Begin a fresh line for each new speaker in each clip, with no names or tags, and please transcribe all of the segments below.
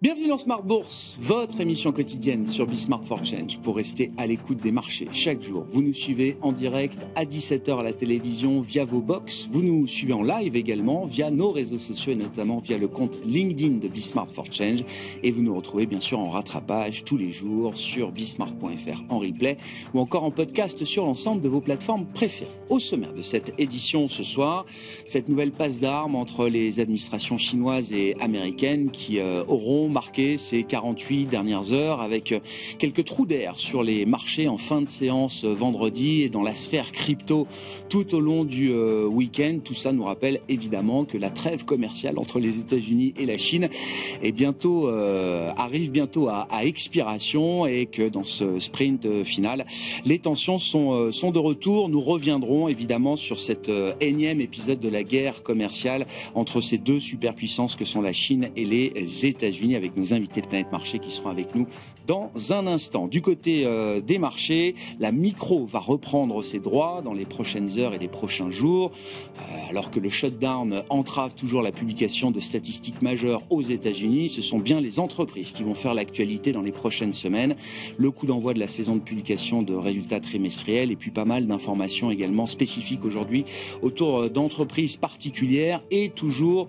Bienvenue dans Smart Bourse, votre émission quotidienne sur Smart for Change pour rester à l'écoute des marchés chaque jour. Vous nous suivez en direct à 17h à la télévision via vos box. Vous nous suivez en live également via nos réseaux sociaux et notamment via le compte LinkedIn de Smart for Change. Et vous nous retrouvez bien sûr en rattrapage tous les jours sur bismart.fr en replay ou encore en podcast sur l'ensemble de vos plateformes préférées. Au sommaire de cette édition ce soir, cette nouvelle passe d'armes entre les administrations chinoises et américaines qui auront marqué ces 48 dernières heures avec quelques trous d'air sur les marchés en fin de séance vendredi et dans la sphère crypto tout au long du week-end. Tout ça nous rappelle évidemment que la trêve commerciale entre les États-Unis et la Chine est bientôt, arrive bientôt à expiration et que dans ce sprint final, les tensions sont de retour. Nous reviendrons évidemment sur cet énième épisode de la guerre commerciale entre ces deux superpuissances que sont la Chine et les États-Unis, avec nos invités de Planète Marché qui seront avec nous dans un instant. Du côté des marchés, la micro va reprendre ses droits dans les prochaines heures et les prochains jours, alors que le shutdown entrave toujours la publication de statistiques majeures aux États-Unis. Ce sont bien les entreprises qui vont faire l'actualité dans les prochaines semaines. Le coup d'envoi de la saison de publication de résultats trimestriels et puis pas mal d'informations également spécifiques aujourd'hui autour d'entreprises particulières et toujours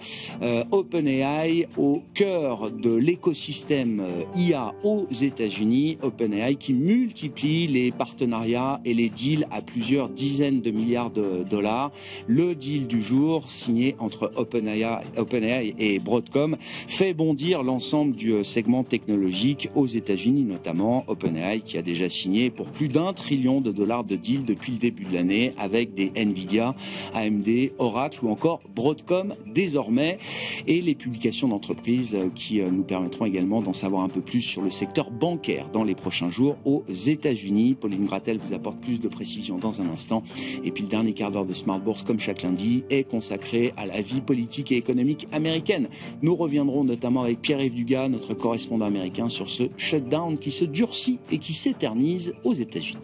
OpenAI au cœur de l'écosystème IA aux États-Unis. OpenAI qui multiplie les partenariats et les deals à plusieurs dizaines de milliards de dollars. Le deal du jour signé entre OpenAI et Broadcom fait bondir l'ensemble du segment technologique aux États-Unis, notamment OpenAI qui a déjà signé pour plus d'1 trillion de dollars de deals depuis le début de l'année avec des Nvidia, AMD, Oracle ou encore Broadcom désormais, et les publications d'entreprises qui nous permettront également d'en savoir un peu plus sur le secteur bancaire dans les prochains jours aux États-Unis. Pauline Gratel vous apporte plus de précisions dans un instant. Et puis le dernier quart d'heure de Smart Bourse, comme chaque lundi, est consacré à la vie politique et économique américaine. Nous reviendrons notamment avec Pierre-Yves Dugas, notre correspondant américain, sur ce shutdown qui se durcit et qui s'éternise aux États-Unis.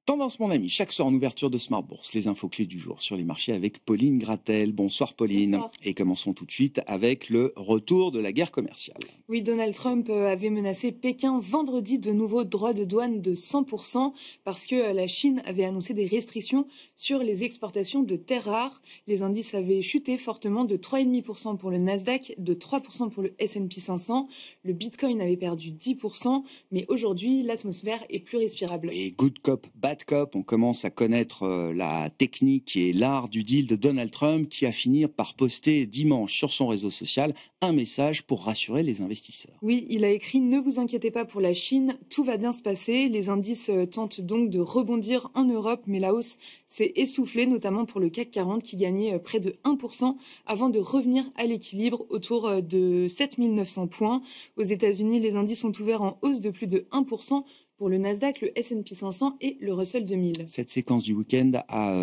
Tendance, mon ami, chaque soir en ouverture de Smart Bourse, les infos clés du jour sur les marchés avec Pauline Gratel. Bonsoir Pauline. Bonsoir. Et commençons tout de suite avec le retour de la guerre commerciale.
Oui, Donald Trump avait menacé Pékin vendredi de nouveaux droits de douane de 100% parce que la Chine avait annoncé des restrictions sur les exportations de terres rares. Les indices avaient chuté fortement de 3,5% pour le Nasdaq, de 3% pour le S&P 500. Le Bitcoin avait perdu 10%, mais aujourd'hui, l'atmosphère est plus respirable.
Et good cop, bad cop, on commence à connaître la technique et l'art du deal de Donald Trump qui a fini par poster dimanche sur son réseau social un message pour rassurer les investisseurs.
Oui, il a écrit « Ne vous inquiétez pas pour la Chine, tout va bien se passer ». Les indices tentent donc de rebondir en Europe, mais la hausse s'est essoufflée, notamment pour le CAC 40 qui gagnait près de 1% avant de revenir à l'équilibre autour de 7900 points. Aux États-Unis, les indices sont ouverts en hausse de plus de 1%. Pour le Nasdaq, le S&P 500 et le Russell 2000.
Cette séquence du week-end a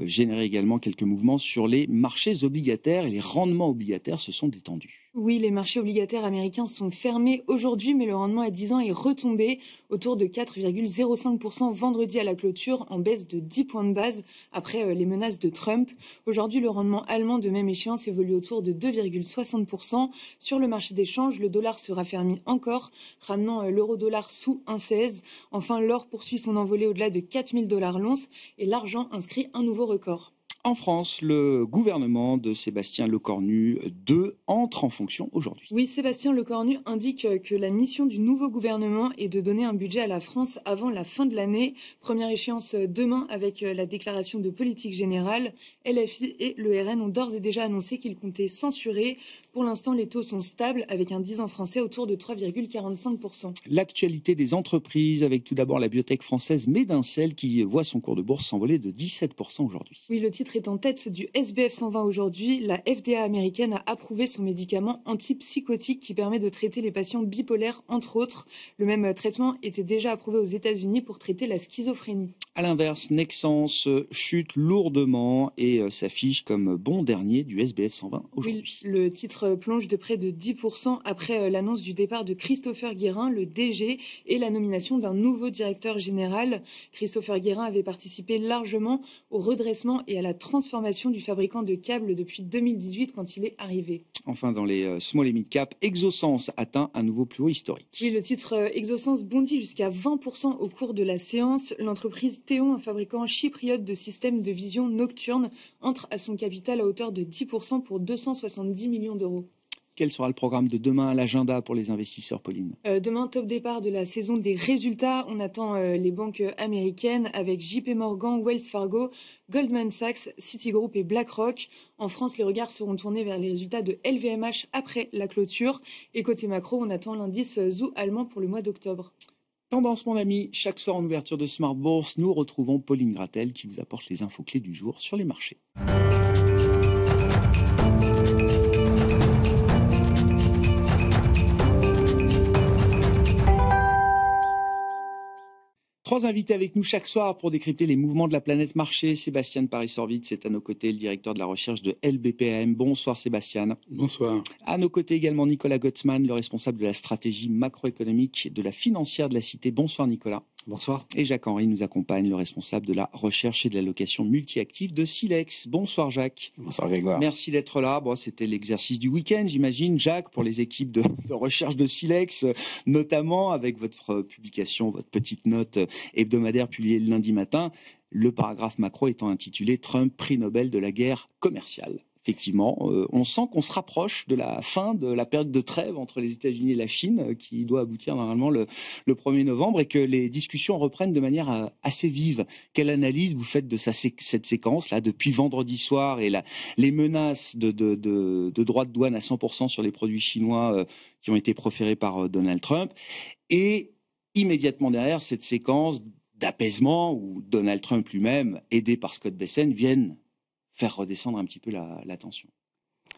généré également quelques mouvements sur les marchés obligataires et les rendements obligataires se sont détendus.
Oui, les marchés obligataires américains sont fermés aujourd'hui, mais le rendement à 10 ans est retombé autour de 4,05% vendredi à la clôture, en baisse de 10 points de base après les menaces de Trump. Aujourd'hui, le rendement allemand de même échéance évolue autour de 2,60%. Sur le marché des changes, le dollar se raffermit encore, ramenant l'euro-dollar sous 1,16. Enfin, l'or poursuit son envolée au-delà de 4 000 $ l'once et l'argent inscrit un nouveau record.
En France, le gouvernement de Sébastien Lecornu II entre en fonction aujourd'hui.
Oui, Sébastien Lecornu indique que la mission du nouveau gouvernement est de donner un budget à la France avant la fin de l'année. Première échéance demain avec la déclaration de politique générale. LFI et le RN ont d'ores et déjà annoncé qu'ils comptaient censurer. Pour l'instant, les taux sont stables avec un 10 ans français autour de 3,45%.
L'actualité des entreprises avec tout d'abord la biotech française Medincell qui voit son cours de bourse s'envoler de 17% aujourd'hui.
Oui, le titre est en tête du SBF 120 aujourd'hui. La FDA américaine a approuvé son médicament antipsychotique qui permet de traiter les patients bipolaires, entre autres. Le même traitement était déjà approuvé aux États-Unis pour traiter la schizophrénie.
À l'inverse, Nexans chute lourdement et s'affiche comme bon dernier du SBF 120 aujourd'hui.
Oui, le titre plonge de près de 10% après l'annonce du départ de Christopher Guérin, le DG, et la nomination d'un nouveau directeur général. Christopher Guérin avait participé largement au redressement et à la transformation du fabricant de câbles depuis 2018 quand il est arrivé.
Enfin, dans les small et mid cap, Exosens atteint un nouveau plus haut historique.
Oui, le titre Exosens bondit jusqu'à 20% au cours de la séance. L'entreprise Théon, un fabricant chypriote de systèmes de vision nocturne, entre à son capital à hauteur de 10% pour 270 millions d'euros.
Quel sera le programme de demain à l'agenda pour les investisseurs, Pauline?
Demain, top départ de la saison des résultats. On attend les banques américaines avec JP Morgan, Wells Fargo, Goldman Sachs, Citigroup et BlackRock. En France, les regards seront tournés vers les résultats de LVMH après la clôture. Et côté macro, on attend l'indice ZOO allemand pour le mois d'octobre.
Tendance, mon ami, chaque soir en ouverture de Smart Bourse, nous retrouvons Pauline Gratel qui vous apporte les infos clés du jour sur les marchés. Trois invités avec nous chaque soir pour décrypter les mouvements de la planète marché. Sébastien Paris-Sorvitz est à nos côtés, le directeur de la recherche de LBPM. Bonsoir Sébastien.
Bonsoir.
À nos côtés également Nicolas Gottsman, le responsable de la stratégie macroéconomique de la financière de la Cité. Bonsoir Nicolas.
Bonsoir.
Et Jacques-Henri nous accompagne, le responsable de la recherche et de l'allocation multi-active de Silex. Bonsoir Jacques.
Bonsoir Grégoire.
Merci d'être là. Bon, c'était l'exercice du week-end, j'imagine, Jacques, pour les équipes de recherche de Silex, notamment avec votre publication, votre petite note hebdomadaire publiée le lundi matin, le paragraphe macro étant intitulé « Trump, prix Nobel de la guerre commerciale ». Effectivement, on sent qu'on se rapproche de la fin de la période de trêve entre les États-Unis et la Chine, qui doit aboutir normalement le 1er novembre, et que les discussions reprennent de manière assez vive. Quelle analyse vous faites de cette séquence-là, depuis vendredi soir, et les menaces de droits de douane à 100% sur les produits chinois qui ont été proférés par Donald Trump, et immédiatement derrière cette séquence d'apaisement où Donald Trump lui-même, aidé par Scott Bessent, viennent faire redescendre un petit peu la tension?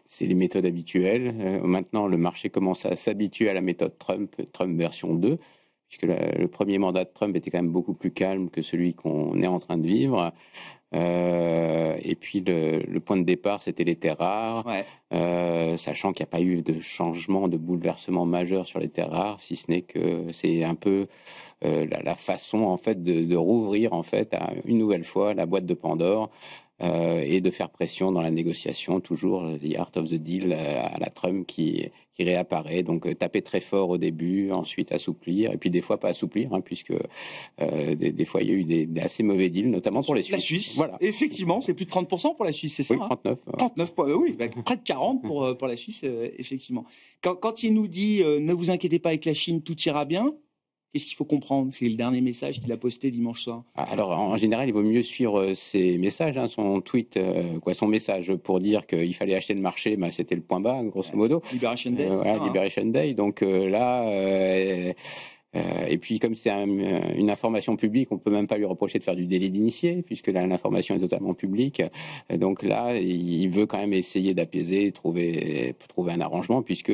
C'est les méthodes habituelles. Maintenant, le marché commence à s'habituer à la méthode Trump version 2, puisque le premier mandat de Trump était quand même beaucoup plus calme que celui qu'on est en train de vivre. Et puis le point de départ, c'était les terres rares, ouais. Sachant qu'il n'y a pas eu de changement, de bouleversement majeur sur les terres rares, si ce n'est que c'est un peu la façon en fait de rouvrir en fait une nouvelle fois la boîte de Pandore. Et de faire pression dans la négociation, toujours the art of the deal à la Trump qui réapparaît. Donc taper très fort au début, ensuite assouplir, et puis des fois pas assouplir, hein, puisque des fois il y a eu des assez mauvais deals, notamment pour les Suisses.
La Suisse,
voilà.
Effectivement, c'est plus de 30% pour la Suisse, c'est ça?
Oui, 39.
Hein, 39, oui, près de 40 pour la Suisse, effectivement. Quand il nous dit ne vous inquiétez pas avec la Chine, tout ira bien, qu'est-ce qu'il faut comprendre? C'est le dernier message qu'il a posté dimanche soir.
Alors, en général, il vaut mieux suivre ses messages, hein, son tweet, son message pour dire qu'il fallait acheter le marché, c'était le point bas, grosso modo.
Liberation Day.
Voilà, Liberation Day. Donc là, et puis comme c'est une information publique, on ne peut même pas lui reprocher de faire du délit d'initié, puisque là, l'information est totalement publique. Donc là, il veut quand même essayer d'apaiser, trouver un arrangement, puisque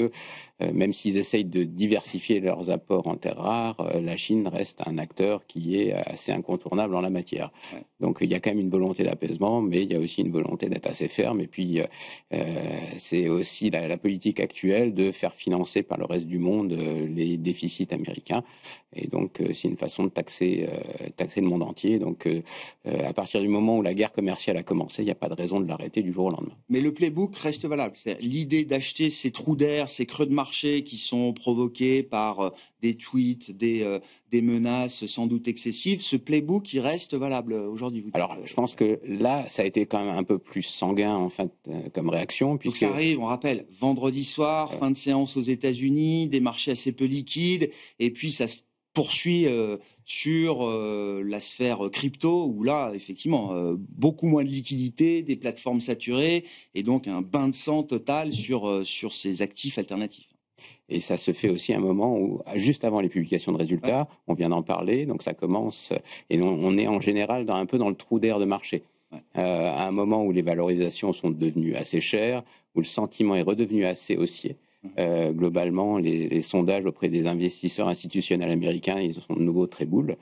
même s'ils essayent de diversifier leurs apports en terres rares, la Chine reste un acteur qui est assez incontournable en la matière. Ouais. Donc il y a quand même une volonté d'apaisement, mais il y a aussi une volonté d'être assez ferme. Et puis c'est aussi la politique actuelle de faire financer par le reste du monde les déficits américains. Et donc c'est une façon de taxer le monde entier. Donc à partir du moment où la guerre commerciale a commencé, il n'y a pas de raison de l'arrêter du jour au lendemain.
Mais le playbook reste valable. C'est l'idée d'acheter ces trous d'air, ces creux de marché qui sont provoqués par des tweets, des menaces sans doute excessives. Ce playbook, il reste valable aujourd'hui.
Alors, je pense que là, ça a été quand même un peu plus sanguin en fait comme réaction.
Donc ça arrive, on rappelle, vendredi soir, fin de séance aux États-Unis, des marchés assez peu liquides, et puis ça se poursuit sur la sphère crypto, où là, effectivement, beaucoup moins de liquidités, des plateformes saturées, et donc un bain de sang total sur ces actifs alternatifs.
Et ça se fait aussi à un moment où, juste avant les publications de résultats, ouais. On vient d'en parler, donc ça commence, et on est en général un peu dans le trou d'air de marché. Ouais. À un moment où les valorisations sont devenues assez chères, où le sentiment est redevenu assez haussier. Globalement, les sondages auprès des investisseurs institutionnels américains, ils sont de nouveau très boules.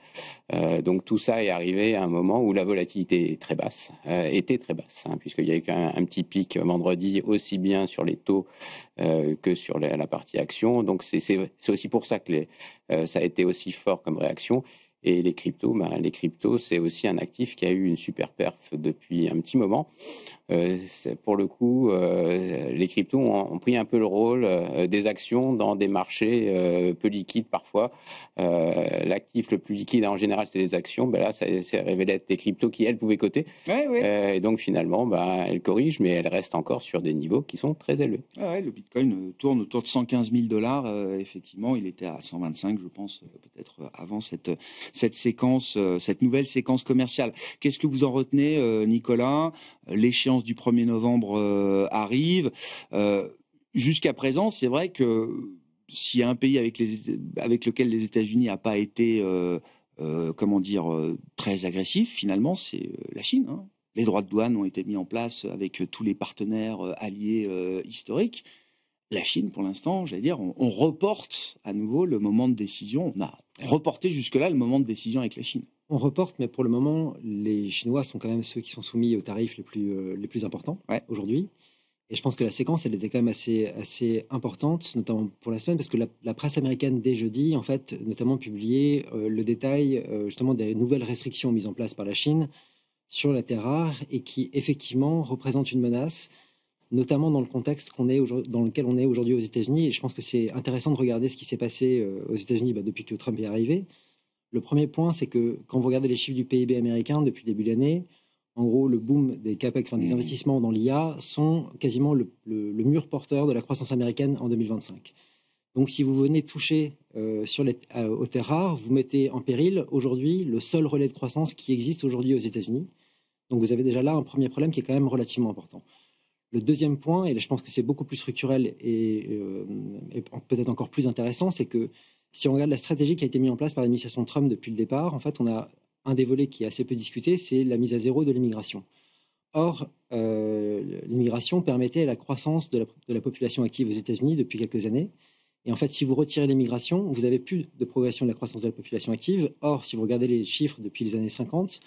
Donc tout ça est arrivé à un moment où la volatilité est très basse, était très basse, puisqu'il y a eu un petit pic vendredi, aussi bien sur les taux que sur la partie action. Donc c'est aussi pour ça que ça a été aussi fort comme réaction. Et les cryptos, c'est aussi un actif qui a eu une super perf depuis un petit moment. Pour le coup, les cryptos ont pris un peu le rôle des actions dans des marchés peu liquides parfois. L'actif le plus liquide en général, c'est les actions. Là, ça s'est révélé être des cryptos qui, elles, pouvaient coter. Et donc finalement, elles corrigent, mais elles restent encore sur des niveaux qui sont très élevés.
Le Bitcoin tourne autour de 115 000 $. Effectivement, il était à 125, je pense, peut-être avant cette séquence, cette nouvelle séquence commerciale. Qu'est-ce que vous en retenez, Nicolas? L'échéance du 1er novembre arrive. Jusqu'à présent, c'est vrai que s'il y a un pays avec lequel les États-Unis n'ont pas été, très agressif, finalement, c'est la Chine. Les droits de douane ont été mis en place avec tous les partenaires alliés historiques. La Chine, pour l'instant, j'allais dire, on reporte à nouveau le moment de décision. On a reporté jusque-là le moment de décision avec la Chine.
On reporte, mais pour le moment, les Chinois sont quand même ceux qui sont soumis aux tarifs les plus importants aujourd'hui. Et je pense que la séquence, elle était quand même assez importante, notamment pour la semaine, parce que la presse américaine, dès jeudi, en fait, notamment publié le détail justement des nouvelles restrictions mises en place par la Chine sur la terre rare et qui, effectivement, représentent une menace, notamment dans le contexte dans lequel on est aujourd'hui aux États-Unis. Et je pense que c'est intéressant de regarder ce qui s'est passé aux États-Unis depuis que Trump est arrivé. Le premier point, c'est que quand vous regardez les chiffres du PIB américain depuis le début de l'année, en gros, le boom des capex, des investissements dans l'IA, sont quasiment le mur porteur de la croissance américaine en 2025. Donc, si vous venez toucher aux terres rares, vous mettez en péril aujourd'hui le seul relais de croissance qui existe aujourd'hui aux États-Unis. Donc, vous avez déjà là un premier problème qui est quand même relativement important. Le deuxième point, et là, je pense que c'est beaucoup plus structurel et peut-être encore plus intéressant, c'est que si on regarde la stratégie qui a été mise en place par l'administration Trump depuis le départ, en fait, on a un des volets qui est assez peu discuté, c'est la mise à zéro de l'immigration. Or, l'immigration permettait la croissance de la population active aux États-Unis depuis quelques années. Et en fait, si vous retirez l'immigration, vous n'avez plus de progression de la croissance de la population active. Or, si vous regardez les chiffres depuis les années 50,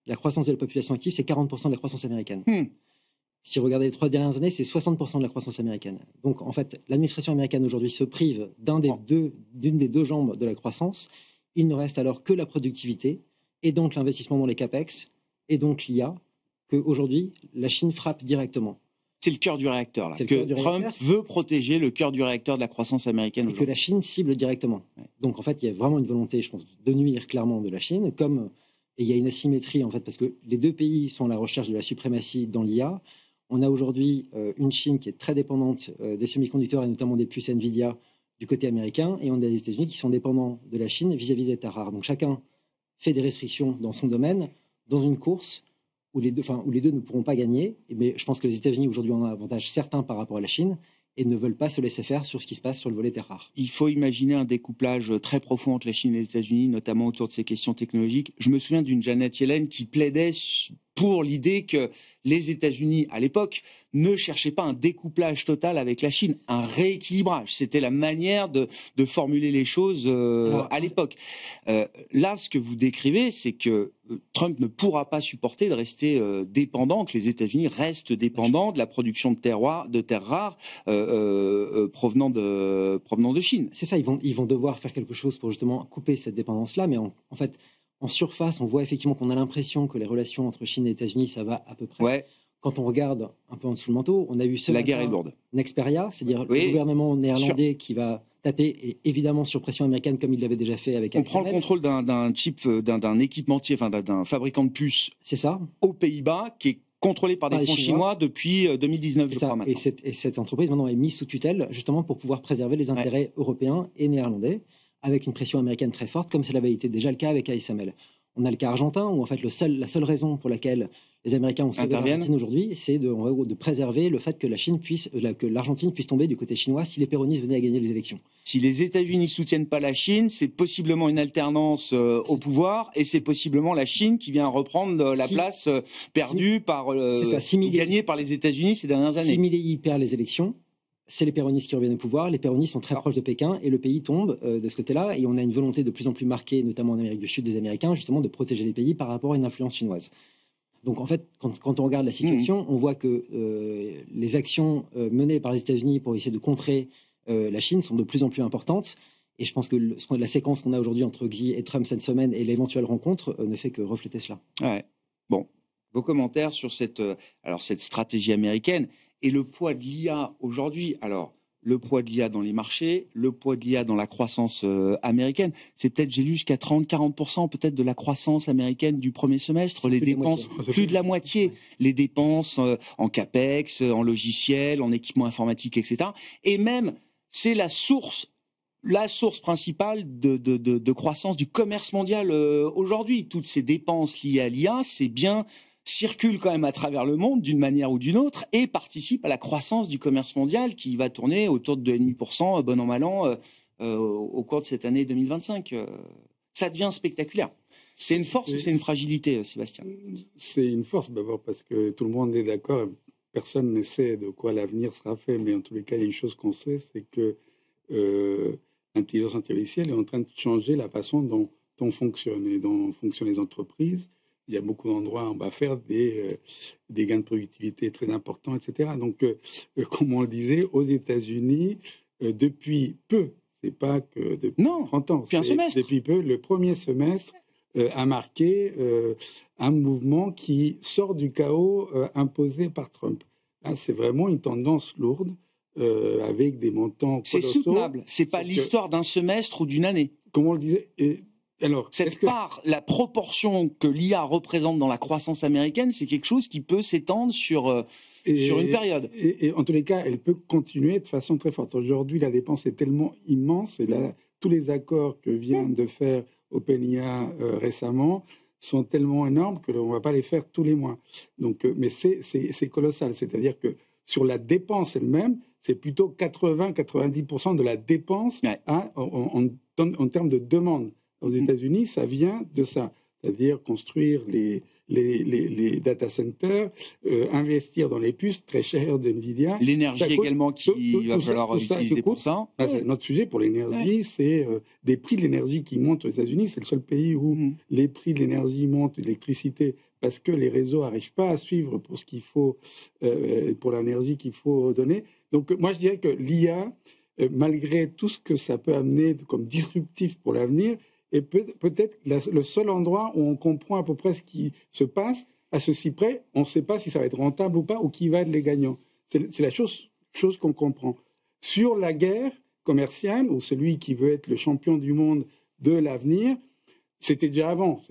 la croissance de la population active, c'est 40% de la croissance américaine. Si vous regardez les 3 dernières années, c'est 60% de la croissance américaine. Donc, en fait, l'administration américaine aujourd'hui se prive d'une des deux jambes de la croissance. Il ne reste alors que la productivité et donc l'investissement dans les capex et donc l'IA qu'aujourd'hui, la Chine frappe directement.
C'est le cœur du réacteur, là, que Trump veut protéger le cœur du réacteur de la croissance américaine aujourd'hui.
Et que la Chine cible directement. Donc, en fait, il y a vraiment une volonté, je pense, de nuire clairement de la Chine, et il y a une asymétrie, en fait, parce que les deux pays sont à la recherche de la suprématie dans l'IA. On a aujourd'hui une Chine qui est très dépendante des semi-conducteurs et notamment des puces NVIDIA du côté américain, et on a les États-Unis qui sont dépendants de la Chine vis-à-vis des terres rares. Donc chacun fait des restrictions dans son domaine, dans une course où les deux ne pourront pas gagner. Mais je pense que les États-Unis aujourd'hui ont un avantage certain par rapport à la Chine et ne veulent pas se laisser faire sur ce qui se passe sur le volet terres rares.
Il faut imaginer un découplage très profond entre la Chine et les États-Unis, notamment autour de ces questions technologiques. Je me souviens d'une Janet Yellen qui plaidait pour l'idée que les États-Unis, à l'époque, ne cherchaient pas un découplage total avec la Chine, un rééquilibrage. C'était la manière de formuler les choses à l'époque. Là, ce que vous décrivez, c'est que Trump ne pourra pas supporter de rester dépendant, que les États-Unis restent dépendants de la production de terres rares provenant de Chine.
C'est ça, ils vont devoir faire quelque chose pour justement couper cette dépendance-là, mais en fait, en surface, on voit effectivement qu'on a l'impression que les relations entre Chine et États-Unis, ça va à peu près.
Ouais.
Quand on regarde un peu en dessous le manteau, on a eu
la guerre est lourde.
Nexperia, c'est-à-dire le gouvernement néerlandais qui va taper, et évidemment sur pression américaine comme il l'avait déjà fait avec ASML.
On prend le contrôle d'un équipementier, d'un fabricant de puces.
C'est ça.
Aux Pays-Bas, qui est contrôlé par des fonds chinois depuis 2019, je crois maintenant.
Et cette entreprise maintenant est mise sous tutelle justement pour pouvoir préserver les intérêts européens et néerlandais, avec une pression américaine très forte, comme cela avait été déjà le cas avec ASML. On a le cas argentin, où en fait la seule raison pour laquelle les Américains ont sauvé l'Argentine aujourd'hui, c'est de préserver le fait que l'Argentine puisse tomber du côté chinois si les péronistes venaient à gagner les élections.
Si les États-Unis ne soutiennent pas la Chine, c'est possiblement une alternance au pouvoir, et c'est possiblement la Chine qui vient reprendre la place perdue gagnée par les États-Unis ces dernières années.
Si Milley perd les élections, c'est les péronistes qui reviennent au pouvoir. Les péronistes sont très proches de Pékin et le pays tombe de ce côté-là. Et on a une volonté de plus en plus marquée, notamment en Amérique du Sud, des Américains, justement, de protéger les pays par rapport à une influence chinoise. Donc en fait, quand on regarde la situation, on voit que les actions menées par les États-Unis pour essayer de contrer la Chine sont de plus en plus importantes. Et je pense que la séquence qu'on a aujourd'hui entre Xi et Trump cette semaine et l'éventuelle rencontre ne fait que refléter cela.
Ouais. Bon, vos commentaires sur cette stratégie américaine et le poids de l'IA aujourd'hui. Alors, le poids de l'IA dans les marchés, le poids de l'IA dans la croissance américaine. C'est peut-être, j'ai lu jusqu'à 30-40% peut-être de la croissance américaine du premier semestre. Les dépenses, plus de la moitié. Les dépenses en CAPEX, en logiciel, en équipement informatique, etc. Et même, c'est la source principale de croissance du commerce mondial aujourd'hui. Toutes ces dépenses liées à l'IA, c'est bien circulent quand même à travers le monde d'une manière ou d'une autre et participent à la croissance du commerce mondial qui va tourner autour de 2,5%, bon an mal an, au cours de cette année 2025. Ça devient spectaculaire. C'est une force ou c'est une fragilité, Sébastien?
C'est une force d'abord parce que tout le monde est d'accord, personne ne sait de quoi l'avenir sera fait, mais en tous les cas, il y a une chose qu'on sait, c'est que l'intelligence artificielle est en train de changer la façon dont on fonctionne et dont fonctionnent les entreprises. Il y a beaucoup d'endroits où on va faire des gains de productivité très importants, etc. Donc, comme on le disait, aux États-Unis, depuis peu, c'est pas que depuis 30 ans, depuis peu, le premier semestre a marqué un mouvement qui sort du chaos imposé par Trump. Là, c'est vraiment une tendance lourde avec des montants colossaux.
C'est soutenable, c'est pas l'histoire d'un semestre ou d'une année.
Comme on le disait. Alors,
la proportion que l'IA représente dans la croissance américaine, c'est quelque chose qui peut s'étendre sur une période.
Et en tous les cas, elle peut continuer de façon très forte. Aujourd'hui, la dépense est tellement immense, et là, tous les accords que vient de faire OpenIA récemment sont tellement énormes que on ne va pas les faire tous les mois. Donc, mais c'est colossal. C'est-à-dire que sur la dépense elle-même, c'est plutôt 80-90% de la dépense en termes de demande. Aux États-Unis, ça vient de ça, c'est-à-dire construire les data centers, investir dans les puces très chères de Nvidia.
L'énergie également qu'il va falloir utiliser pour ça.
C'est notre sujet pour l'énergie, c'est des prix de l'énergie qui montent aux États-Unis. C'est le seul pays où les prix de l'énergie montent, l'électricité, parce que les réseaux n'arrivent pas à suivre pour ce qu'il faut, pour l'énergie qu'il faut donner. Donc moi, je dirais que l'IA, malgré tout ce que ça peut amener comme disruptif pour l'avenir, et peut-être le seul endroit où on comprend à peu près ce qui se passe, à ceci près, on ne sait pas si ça va être rentable ou pas, ou qui va être les gagnants. C'est la chose qu'on comprend. Sur la guerre commerciale, ou celui qui veut être le champion du monde de l'avenir, c'était déjà avant.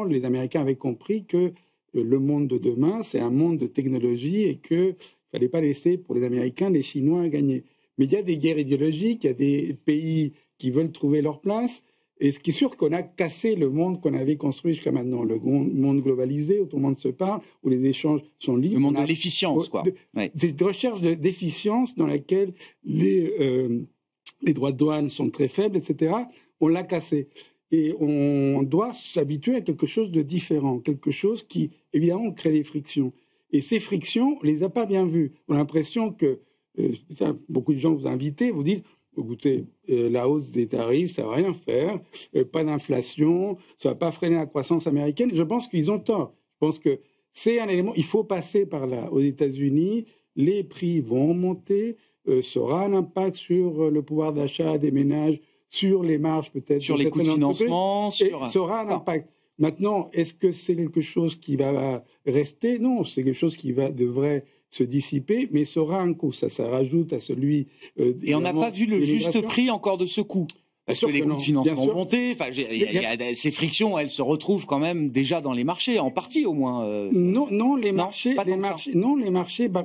Les Américains avaient compris que le monde de demain, c'est un monde de technologie et qu'il ne fallait pas laisser pour les Américains les Chinois gagner. Mais il y a des guerres idéologiques, il y a des pays qui veulent trouver leur place. Et ce qui est sûr qu'on a cassé le monde qu'on avait construit jusqu'à maintenant, le monde globalisé où tout le monde se parle, où les échanges sont libres.
Le monde de l'efficience, quoi.
Des recherches d'efficience dans laquelle les droits de douane sont très faibles, etc. On l'a cassé. Et on doit s'habituer à quelque chose de différent, quelque chose qui, évidemment, crée des frictions. Et ces frictions, on ne les a pas bien vues. On a l'impression que, beaucoup de gens vous invitent, vous disent, écoutez, la hausse des tarifs, ça ne va rien faire, pas d'inflation, ça ne va pas freiner la croissance américaine. Je pense qu'ils ont tort. Je pense que c'est un élément, il faut passer par là. Aux États-Unis, les prix vont monter, ça aura un impact sur le pouvoir d'achat des ménages, sur les marges peut-être.
Sur les coûts de financement.
Ça aura un impact. Maintenant, est-ce que c'est quelque chose qui va rester? Non, c'est quelque chose qui devrait se dissiper, mais ça aura un coût. Ça rajoute à celui...
et on n'a pas vu le juste prix encore de ce coût. Parce que les coûts de financement ont monté. Enfin, ces frictions, elles se retrouvent quand même déjà dans les marchés, en partie au moins.
Les marchés,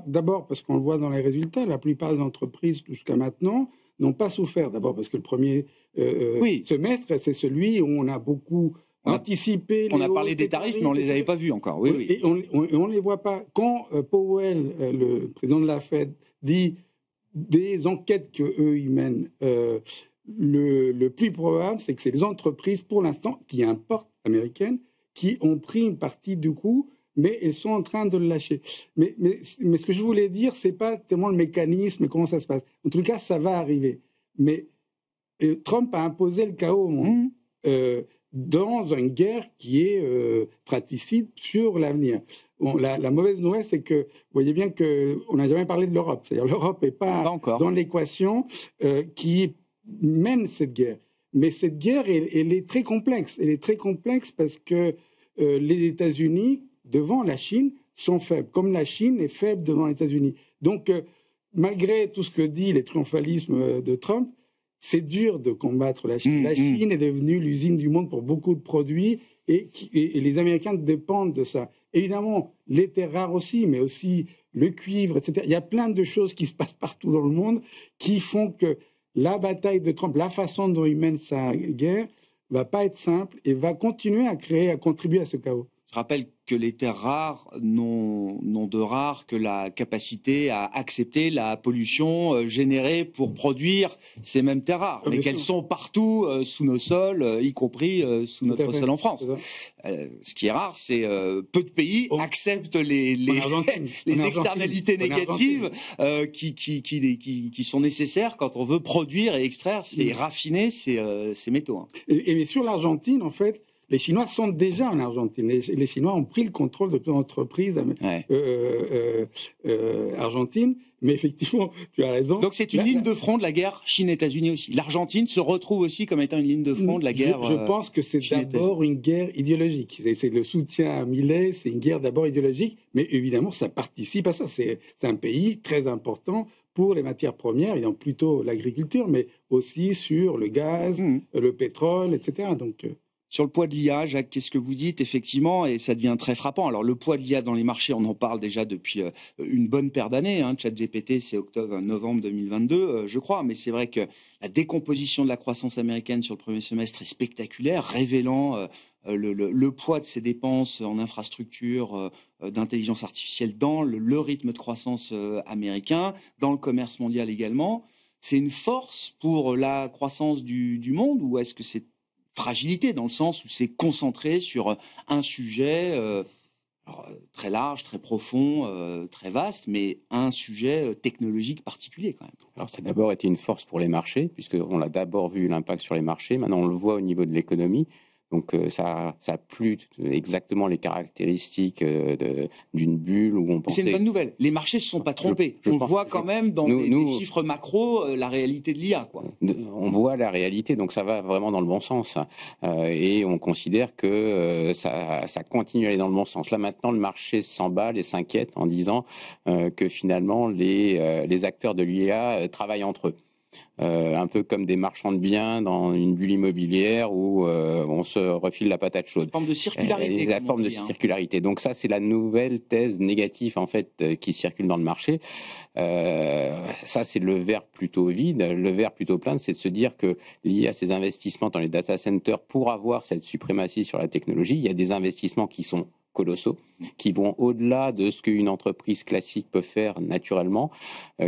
d'abord parce qu'on le voit dans les résultats, la plupart des entreprises jusqu'à maintenant n'ont pas souffert. D'abord parce que le premier semestre, c'est celui où on a beaucoup anticipé.
On a parlé des tarifs, mais on ne les avait pas vus encore. Oui.
Et on ne les voit pas. Quand Powell, le président de la Fed, dit des enquêtes qu'eux, ils mènent, le plus probable, c'est que c'est les entreprises, pour l'instant, qui importent américaines, qui ont pris une partie du coup, mais ils sont en train de le lâcher. Mais ce que je voulais dire, c'est pas tellement le mécanisme et comment ça se passe. En tout cas, ça va arriver. Mais Trump a imposé le chaos au monde. Dans une guerre qui est fratricide sur l'avenir. Bon, la mauvaise nouvelle, c'est que vous voyez bien qu'on n'a jamais parlé de l'Europe. C'est-à-dire l'Europe n'est pas dans l'équation qui mène cette guerre. Mais cette guerre, elle est très complexe. Elle est très complexe parce que les États-Unis, devant la Chine, sont faibles, comme la Chine est faible devant les États-Unis. Donc, malgré tout ce que dit les triomphalismes de Trump, c'est dur de combattre la Chine. La Chine est devenue l'usine du monde pour beaucoup de produits et les Américains dépendent de ça. Évidemment, les terres rares aussi, mais aussi le cuivre, etc. Il y a plein de choses qui se passent partout dans le monde qui font que la bataille de Trump, la façon dont il mène sa guerre, va pas être simple et va continuer à contribuer à ce chaos.
Je rappelle que les terres rares n'ont de rare que la capacité à accepter la pollution générée pour produire ces mêmes terres rares, mais qu'elles sont partout sous nos sols, y compris sous notre sol en France. Ce qui est rare, c'est peu de pays acceptent les externalités négatives qui sont nécessaires quand on veut produire et extraire ces raffiner ces métaux.
Et sur l'Argentine, en fait, les Chinois sont déjà en Argentine. Les Chinois ont pris le contrôle de plein d'entreprises argentines. Mais effectivement, tu as raison.
Donc c'est une ligne de front de la guerre Chine-États-Unis aussi. L'Argentine se retrouve aussi comme étant une ligne de front de la guerre.
Je pense que c'est d'abord une guerre idéologique. C'est le soutien à Milei, c'est une guerre d'abord idéologique. Mais évidemment, ça participe à ça. C'est un pays très important pour les matières premières, et donc plutôt l'agriculture, mais aussi sur le gaz, le pétrole, etc. Donc...
Sur le poids de l'IA, Jacques, qu'est-ce que vous dites effectivement, et ça devient très frappant. Alors le poids de l'IA dans les marchés, on en parle déjà depuis une bonne paire d'années. ChatGPT, c'est novembre 2022, je crois. Mais c'est vrai que la décomposition de la croissance américaine sur le premier semestre est spectaculaire, révélant le poids de ces dépenses en infrastructure d'intelligence artificielle dans le rythme de croissance américain, dans le commerce mondial également. C'est une force pour la croissance du monde, ou est-ce que c'est fragilité dans le sens où c'est concentré sur un sujet très large, très profond, très vaste, mais un sujet technologique particulier quand même.
Alors ça a d'abord été une force pour les marchés, puisqu'on a d'abord vu l'impact sur les marchés, maintenant on le voit au niveau de l'économie. Donc ça a plus exactement les caractéristiques d'une bulle où on pensait...
C'est une bonne nouvelle. Les marchés ne se sont pas trompés. On voit quand même dans des chiffres macro la réalité de l'IA.
On voit la réalité, donc ça va vraiment dans le bon sens. Et on considère que ça continue à aller dans le bon sens. Là maintenant, le marché s'emballe et s'inquiète en disant que finalement les acteurs de l'IA travaillent entre eux. Un peu comme des marchands de biens dans une bulle immobilière où on se refile la patate chaude.
Une forme de circularité.
La forme de circularité. Donc ça, c'est la nouvelle thèse négative en fait qui circule dans le marché. Ça, c'est le verre plutôt vide. Le verre plutôt plein, c'est de se dire que lié à ces investissements dans les data centers pour avoir cette suprématie sur la technologie, il y a des investissements qui sont colossaux, qui vont au-delà de ce qu'une entreprise classique peut faire naturellement,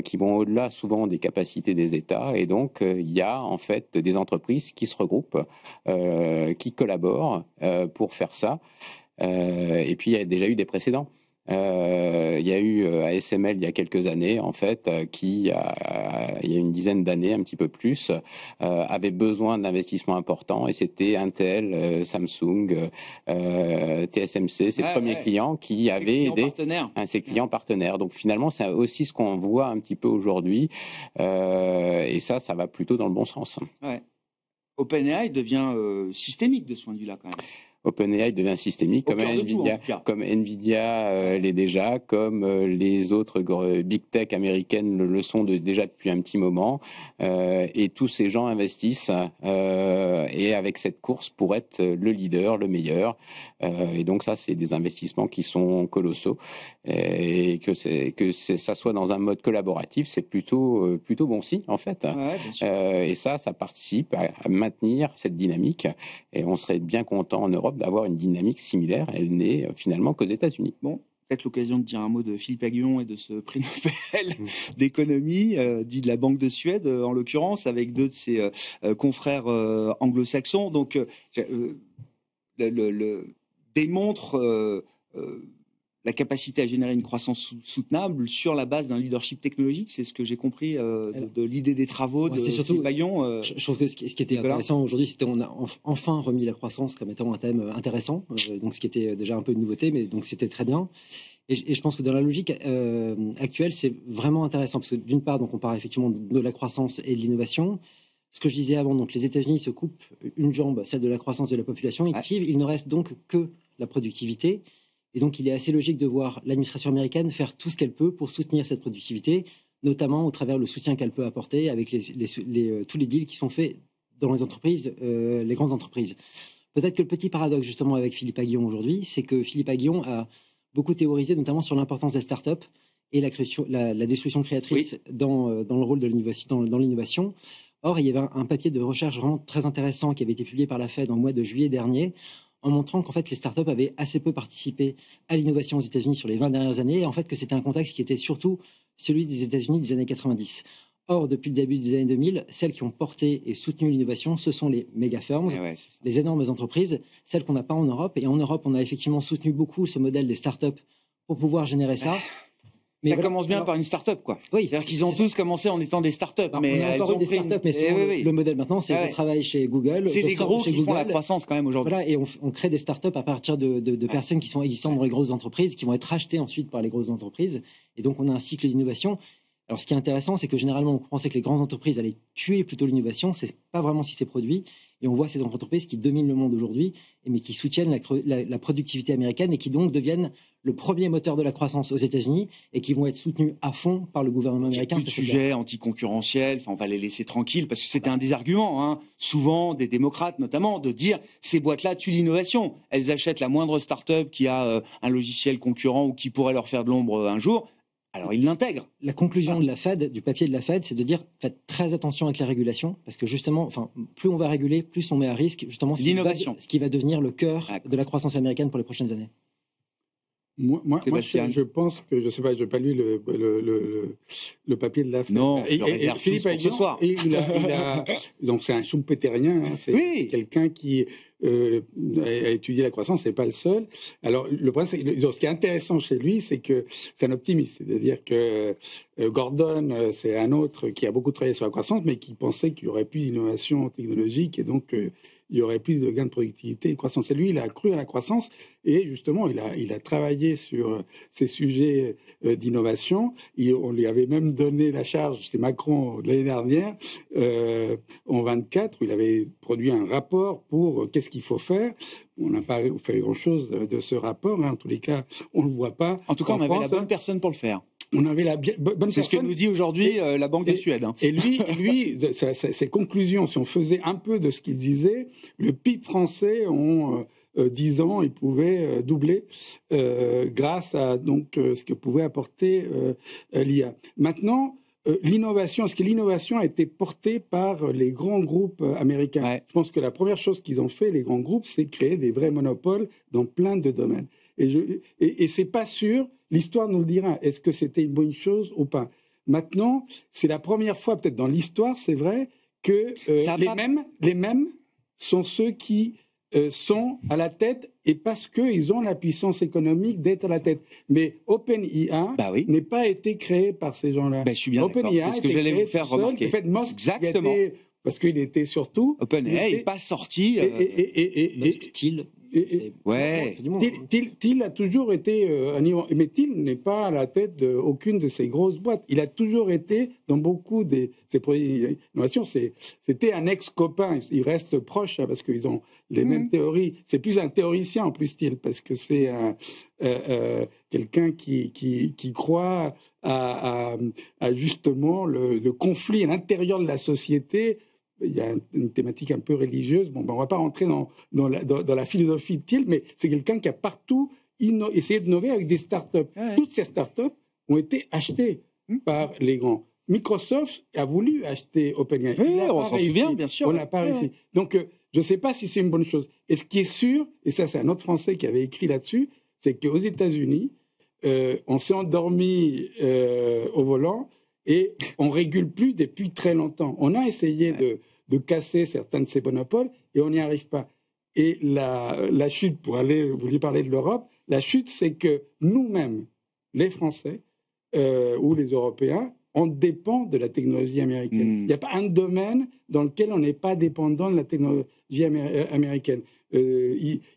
qui vont au-delà souvent des capacités des États. Et donc, il y a en fait des entreprises qui se regroupent, qui collaborent pour faire ça. Et puis, il y a déjà eu des précédents. Il y a eu ASML il y a quelques années, en fait, qui, il y a une dizaine d'années, un petit peu plus, avait besoin d'investissements importants, et c'était Intel, Samsung, TSMC, ses premiers clients qui avaient aidé ses clients partenaires. Donc finalement, c'est aussi ce qu'on voit un petit peu aujourd'hui, et ça va plutôt dans le bon sens.
Ouais. OpenAI devient systémique de ce point de vue-là, quand même.
OpenAI devient systémique, comme Nvidia l'est déjà, comme les autres big tech américaines le sont déjà depuis un petit moment, et tous ces gens investissent et avec cette course pour être le leader, le meilleur, et donc ça c'est des investissements qui sont colossaux, et que ça soit dans un mode collaboratif, c'est plutôt bon signe en fait.
Ouais, bien sûr.
Et ça participe à maintenir cette dynamique, et on serait bien content en Europe d'avoir une dynamique similaire. Elle n'est finalement qu'aux États-Unis.
Bon, peut-être l'occasion de dire un mot de Philippe Aghion et de ce prix Nobel d'économie, dit de la Banque de Suède en l'occurrence, avec deux de ses confrères anglo-saxons. Donc, démontre la capacité à générer une croissance soutenable sur la base d'un leadership technologique. C'est ce que j'ai compris de l'idée des travaux de Philippe Aghion.
Je trouve que ce qui était intéressant aujourd'hui, c'était qu'on a enfin remis la croissance comme étant un thème intéressant. Donc ce qui était déjà un peu une nouveauté, mais donc c'était très bien. Et je pense que dans la logique actuelle, c'est vraiment intéressant parce que d'une part, donc on parle effectivement de la croissance et de l'innovation. Ce que je disais avant, donc les États-Unis se coupent une jambe, celle de la croissance de la population, et il ne reste donc que la productivité. Et donc, il est assez logique de voir l'administration américaine faire tout ce qu'elle peut pour soutenir cette productivité, notamment au travers le soutien qu'elle peut apporter avec tous les deals qui sont faits dans les entreprises, les grandes entreprises. Peut-être que le petit paradoxe, justement, avec Philippe Aghion aujourd'hui, c'est que Philippe Aghion a beaucoup théorisé, notamment sur l'importance des startups et la destruction créatrice dans le rôle de l'innovation. Or, il y avait un papier de recherche vraiment très intéressant qui avait été publié par la Fed en mois de juillet dernier, en montrant qu'en fait les startups avaient assez peu participé à l'innovation aux États-Unis sur les 20 dernières années, et en fait que c'était un contexte qui était surtout celui des États-Unis des années 90. Or, depuis le début des années 2000, celles qui ont porté et soutenu l'innovation, ce sont les méga firms, les énormes entreprises, celles qu'on n'a pas en Europe. Et en Europe, on a effectivement soutenu beaucoup ce modèle des startups pour pouvoir générer ça.
Mais ça commence bien par une start-up, quoi. Oui, c'est-à-dire qu'ils ont tous commencé en étant des start-up, mais elles ont pris
le modèle maintenant, c'est qu'on travaille chez Google.
C'est les gros qui font la croissance quand même aujourd'hui.
Voilà, et on crée des start-up à partir de personnes qui sont existantes dans les grosses entreprises, qui vont être rachetées ensuite par les grosses entreprises. Et donc, on a un cycle d'innovation. Alors, ce qui est intéressant, c'est que généralement, on pensait que les grandes entreprises allaient tuer plutôt l'innovation. C'est pas vraiment si c'est produit. Et on voit ces entreprises qui dominent le monde aujourd'hui, mais qui soutiennent la productivité américaine et qui donc deviennent le premier moteur de la croissance aux États-Unis et qui vont être soutenus à fond par le gouvernement américain.
Il y a plus de sujets anticoncurrentiels, on va les laisser tranquilles parce que c'était un des arguments, souvent des démocrates notamment, de dire ces boîtes-là tuent l'innovation. Elles achètent la moindre start-up qui a un logiciel concurrent ou qui pourrait leur faire de l'ombre un jour. Alors, ils l'intègrent.
La conclusion de la Fed, du papier de la Fed, c'est de dire faites très attention avec la régulation, parce que justement, plus on va réguler, plus on met à risque justement ce qui va devenir le cœur de la croissance américaine pour les prochaines années.
Moi, je pense que, je ne sais pas, je n'ai pas lu le papier de la Fed.
Non, et Philippe Aghion, ce soir.
Donc c'est un schumpeterien, c'est quelqu'un qui a étudié la croissance, c'est pas le seul. Alors le problème, ce qui est intéressant chez lui, c'est que c'est un optimiste, c'est-à-dire que Gordon, c'est un autre qui a beaucoup travaillé sur la croissance, mais qui pensait qu'il y aurait plus d'innovation technologique et donc il y aurait plus de gains de productivité et de croissance. Et lui, il a cru à la croissance et justement, il a travaillé sur ces sujets d'innovation. On lui avait même donné la charge, c'est Macron l'année dernière, en 24, où il avait produit un rapport pour qu'est-ce qu'il faut faire. On n'a pas fait grand-chose de ce rapport, en tous les cas, on ne le voit pas.
En tout cas, on avait la bonne personne pour le faire.
On avait la bonne personne.
C'est ce que nous dit aujourd'hui la Banque de Suède.
Et lui ses conclusions, si on faisait un peu de ce qu'il disait, le PIB français en 10 ans, il pouvait doubler grâce à ce que pouvait apporter l'IA. Maintenant, l'innovation a été portée par les grands groupes américains. Ouais. Je pense que la première chose qu'ils ont fait, les grands groupes, c'est créer des vrais monopoles dans plein de domaines. Et c'est pas sûr, l'histoire nous le dira, est-ce que c'était une bonne chose ou pas. Maintenant, c'est la première fois, peut-être dans l'histoire, c'est vrai, que les mêmes sont ceux qui sont à la tête et parce qu'ils ont la puissance économique d'être à la tête. Mais OpenIA n'est pas été créé par ces gens-là.
Je suis bien d'accord, c'est ce que j'allais vous faire remarquer.
En fait, Musk, exactement. Parce qu'il était surtout...
OpenAI n'est pas sorti...
Thiel a toujours été un niveau, mais Thiel n'est pas à la tête d'aucune de ces grosses boîtes. Il a toujours été dans beaucoup de ces projets d'innovation. C'était un ex-copain. Il reste proche parce qu'ils ont les mêmes théories. C'est plus un théoricien en plus Thiel parce que c'est quelqu'un qui croit à justement le conflit à l'intérieur de la société. Il y a une thématique un peu religieuse. On ne va pas rentrer dans la philosophie de Thiel, mais c'est quelqu'un qui a partout essayé d'innover avec des startups. Ouais. Toutes ces startups ont été achetées par les grands. Microsoft a voulu acheter OpenAI.
Oui, on s'en souvient, bien sûr.
On n'a pas réussi. Donc, je ne sais pas si c'est une bonne chose. Et ce qui est sûr, et ça c'est un autre Français qui avait écrit là-dessus, c'est qu'aux États-Unis, on s'est endormi au volant, et on ne régule plus depuis très longtemps. On a essayé de casser certains de ces monopoles et on n'y arrive pas. Et la chute, vous vouliez parler de l'Europe, La chute, c'est que nous-mêmes, les Français ou les Européens, on dépend de la technologie américaine. Il n'y a pas un domaine dans lequel on n'est pas dépendant de la technologie américaine.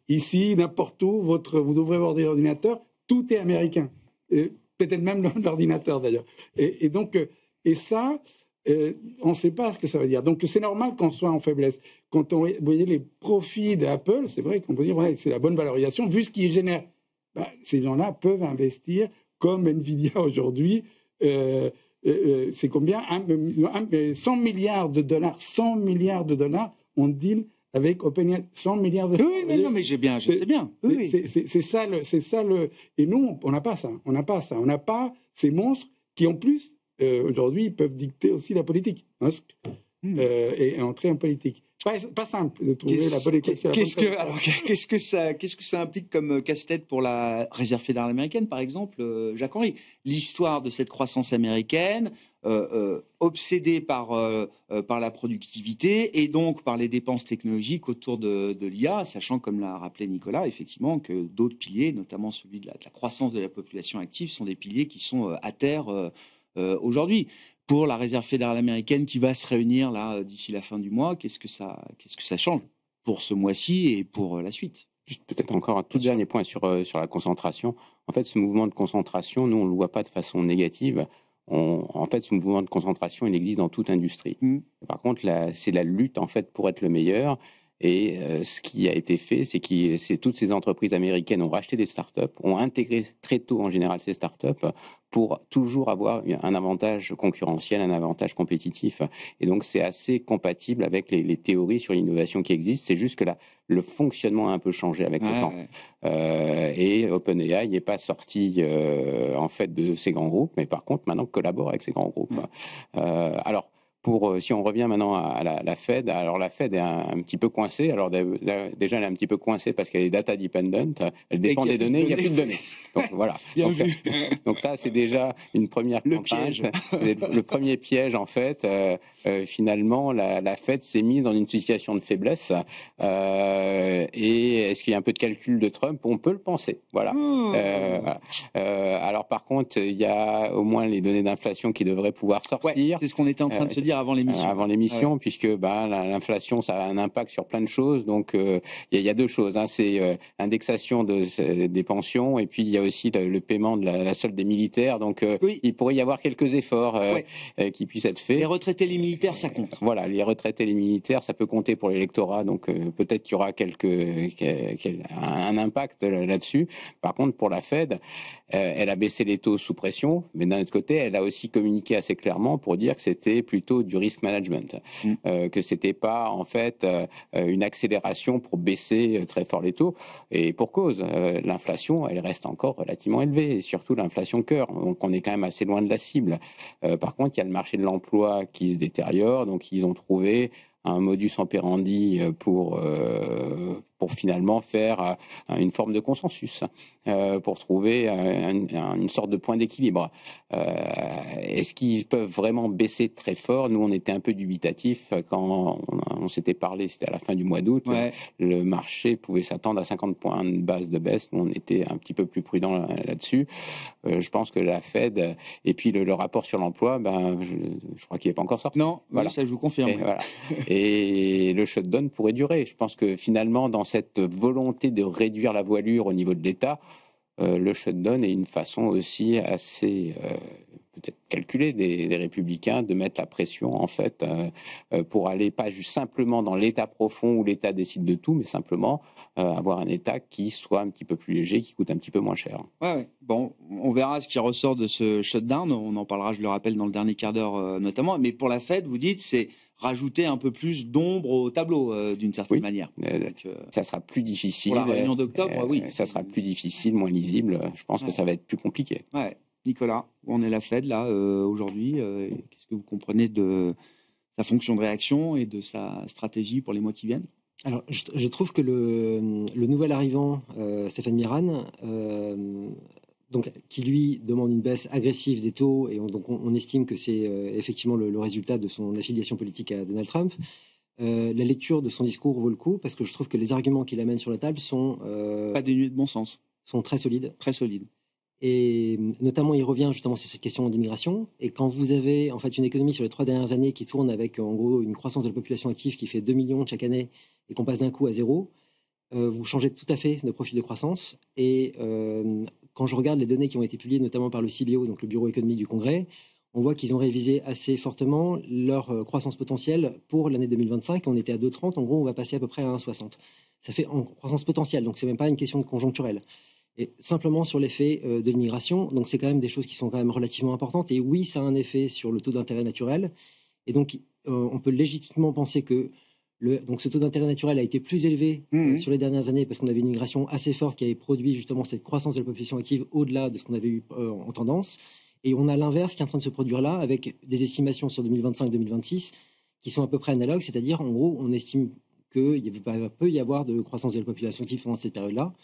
Ici, n'importe où, vous ouvrez votre ordinateur, tout est américain. Peut-être même l'ordinateur, d'ailleurs. Et ça, on ne sait pas ce que ça veut dire. Donc, c'est normal qu'on soit en faiblesse. Quand vous voyez les profits d'Apple, c'est vrai qu'on peut dire que c'est la bonne valorisation, vu ce qu'ils génèrent. Ces gens-là peuvent investir, comme Nvidia aujourd'hui. C'est combien 100 milliards de dollars. 100 milliards de dollars, on deal avec OpenAI. 100 milliards de dollars.
Oui, mais je sais bien. Oui.
C'est ça le. Et nous, on n'a pas ça. On n'a pas ces monstres qui, en plus, aujourd'hui, peuvent dicter aussi la politique. Et entrer en politique. Pas simple de trouver la bonne équation.
Qu'est-ce que ça implique comme casse-tête pour la Réserve fédérale américaine, par exemple, Jacques-Henri? L'histoire de cette croissance américaine, obsédée par la productivité et donc par les dépenses technologiques autour de l'IA, sachant, comme l'a rappelé Nicolas, effectivement, que d'autres piliers, notamment celui de la croissance de la population active, sont des piliers qui sont à terre aujourd'hui. Pour la Réserve fédérale américaine qui va se réunir là d'ici la fin du mois, qu'est-ce que ça change pour ce mois-ci et pour la suite?
Juste peut-être encore un tout dernier point sur la concentration. En fait, ce mouvement de concentration, nous, on ne le voit pas de façon négative. En fait, ce mouvement de concentration, il existe dans toute industrie. Par contre, c'est la lutte, en fait, pour être le meilleur. Et ce qui a été fait, c'est que toutes ces entreprises américaines ont racheté des startups, ont intégré très tôt en général ces startups pour toujours avoir un avantage concurrentiel, un avantage compétitif. Et donc c'est assez compatible avec les théories sur l'innovation qui existent. C'est juste que le fonctionnement a un peu changé avec le temps. Et OpenAI n'est pas sorti en fait de ces grands groupes, mais par contre maintenant collabore avec ces grands groupes. Alors, si on revient maintenant à la Fed, alors la Fed est un petit peu coincée. Alors déjà, elle est un petit peu coincée parce qu'elle est data dependent. Elle dépend des données, il n'y a plus de données. Donc voilà. Donc ça, c'est déjà une première contrainte. Le premier piège, en fait. Finalement, la Fed s'est mise dans une situation de faiblesse. Et est-ce qu'il y a un peu de calcul de Trump? On peut le penser. Voilà. Alors par contre, il y a au moins les données d'inflation qui devraient pouvoir sortir.
C'est ce qu'on était en train de se dire avant l'émission.
Puisque l'inflation, ça a un impact sur plein de choses. Donc, il y a deux choses. C'est l'indexation des pensions et puis il y a aussi le paiement de la solde des militaires. Donc, il pourrait y avoir quelques efforts qui puissent être faits.
Les retraités, les militaires, ça compte.
Voilà, les retraités, les militaires, ça peut compter pour l'électorat. Donc, peut-être qu'il y aura un impact là-dessus. Par contre, pour la Fed, elle a baissé les taux sous pression, mais d'un autre côté, elle a aussi communiqué assez clairement pour dire que c'était plutôt du risk management, que c'était pas en fait une accélération pour baisser très fort les taux. Et pour cause, l'inflation, elle reste encore relativement élevée, et surtout l'inflation cœur. Donc on est quand même assez loin de la cible. Par contre, il y a le marché de l'emploi qui se détériore, donc ils ont trouvé un modus operandi pour finalement faire une forme de consensus, pour trouver une sorte de point d'équilibre. Est-ce qu'ils peuvent vraiment baisser très fort? Nous, on était un peu dubitatifs quand on s'était parlé, c'était à la fin du mois d'août. Le marché pouvait s'attendre à 50 points de base de baisse. Nous, on était un petit peu plus prudents là-dessus. Je pense que la Fed, et puis le rapport sur l'emploi, je crois qu'il n'est pas encore sorti.
Non, voilà. Ça je vous confirme.
Et le shutdown pourrait durer. Je pense que finalement, dans cette volonté de réduire la voilure au niveau de l'État, le shutdown est une façon aussi assez peut-être calculée des républicains de mettre la pression en fait pour aller pas juste simplement dans l'État profond où l'État décide de tout, mais simplement avoir un État qui soit un petit peu plus léger, qui coûte un petit peu moins cher.
Bon, on verra ce qui ressort de ce shutdown. On en parlera, je le rappelle, dans le dernier quart d'heure notamment. Mais pour la Fed, vous dites, c'est rajouter un peu plus d'ombre au tableau d'une certaine manière.
Ça sera plus difficile.
Pour la réunion d'octobre,
ça sera plus difficile, moins lisible. Je pense que ça va être plus compliqué.
Nicolas, où en est la Fed là aujourd'hui? Qu'est-ce que vous comprenez de sa fonction de réaction et de sa stratégie pour les mois qui viennent?
Alors, je trouve que le nouvel arrivant, Stéphane Miran, donc, qui lui demande une baisse agressive des taux, et on estime que c'est effectivement le résultat de son affiliation politique à Donald Trump. La lecture de son discours vaut le coup, parce que je trouve que les arguments qu'il amène sur la table sont...
pas dénués de bon sens.
sont très solides.
Très solides.
Et notamment, il revient justement sur cette question d'immigration. Et quand vous avez en fait une économie sur les 3 dernières années qui tourne avec en gros une croissance de la population active qui fait 2 millions chaque année et qu'on passe d'un coup à 0, vous changez tout à fait de profil de croissance. Et quand je regarde les données qui ont été publiées notamment par le CBO, donc le Bureau économique du Congrès, on voit qu'ils ont révisé assez fortement leur croissance potentielle pour l'année 2025. On était à 2,30. En gros, on va passer à peu près à 1,60. Ça fait en croissance potentielle, donc c'est même pas une question de conjoncturelle. Et simplement sur l'effet de l'immigration, donc c'est quand même des choses qui sont quand même relativement importantes. Et oui, ça a un effet sur le taux d'intérêt naturel. Et donc, on peut légitimement penser que donc ce taux d'intérêt naturel a été plus élevé sur les dernières années parce qu'on avait une migration assez forte qui avait produit justement cette croissance de la population active au-delà de ce qu'on avait eu en tendance. Et on a l'inverse qui est en train de se produire là avec des estimations sur 2025-2026 qui sont à peu près analogues. C'est-à-dire, en gros, on estime qu'il peut y avoir de croissance de la population active pendant cette période-là.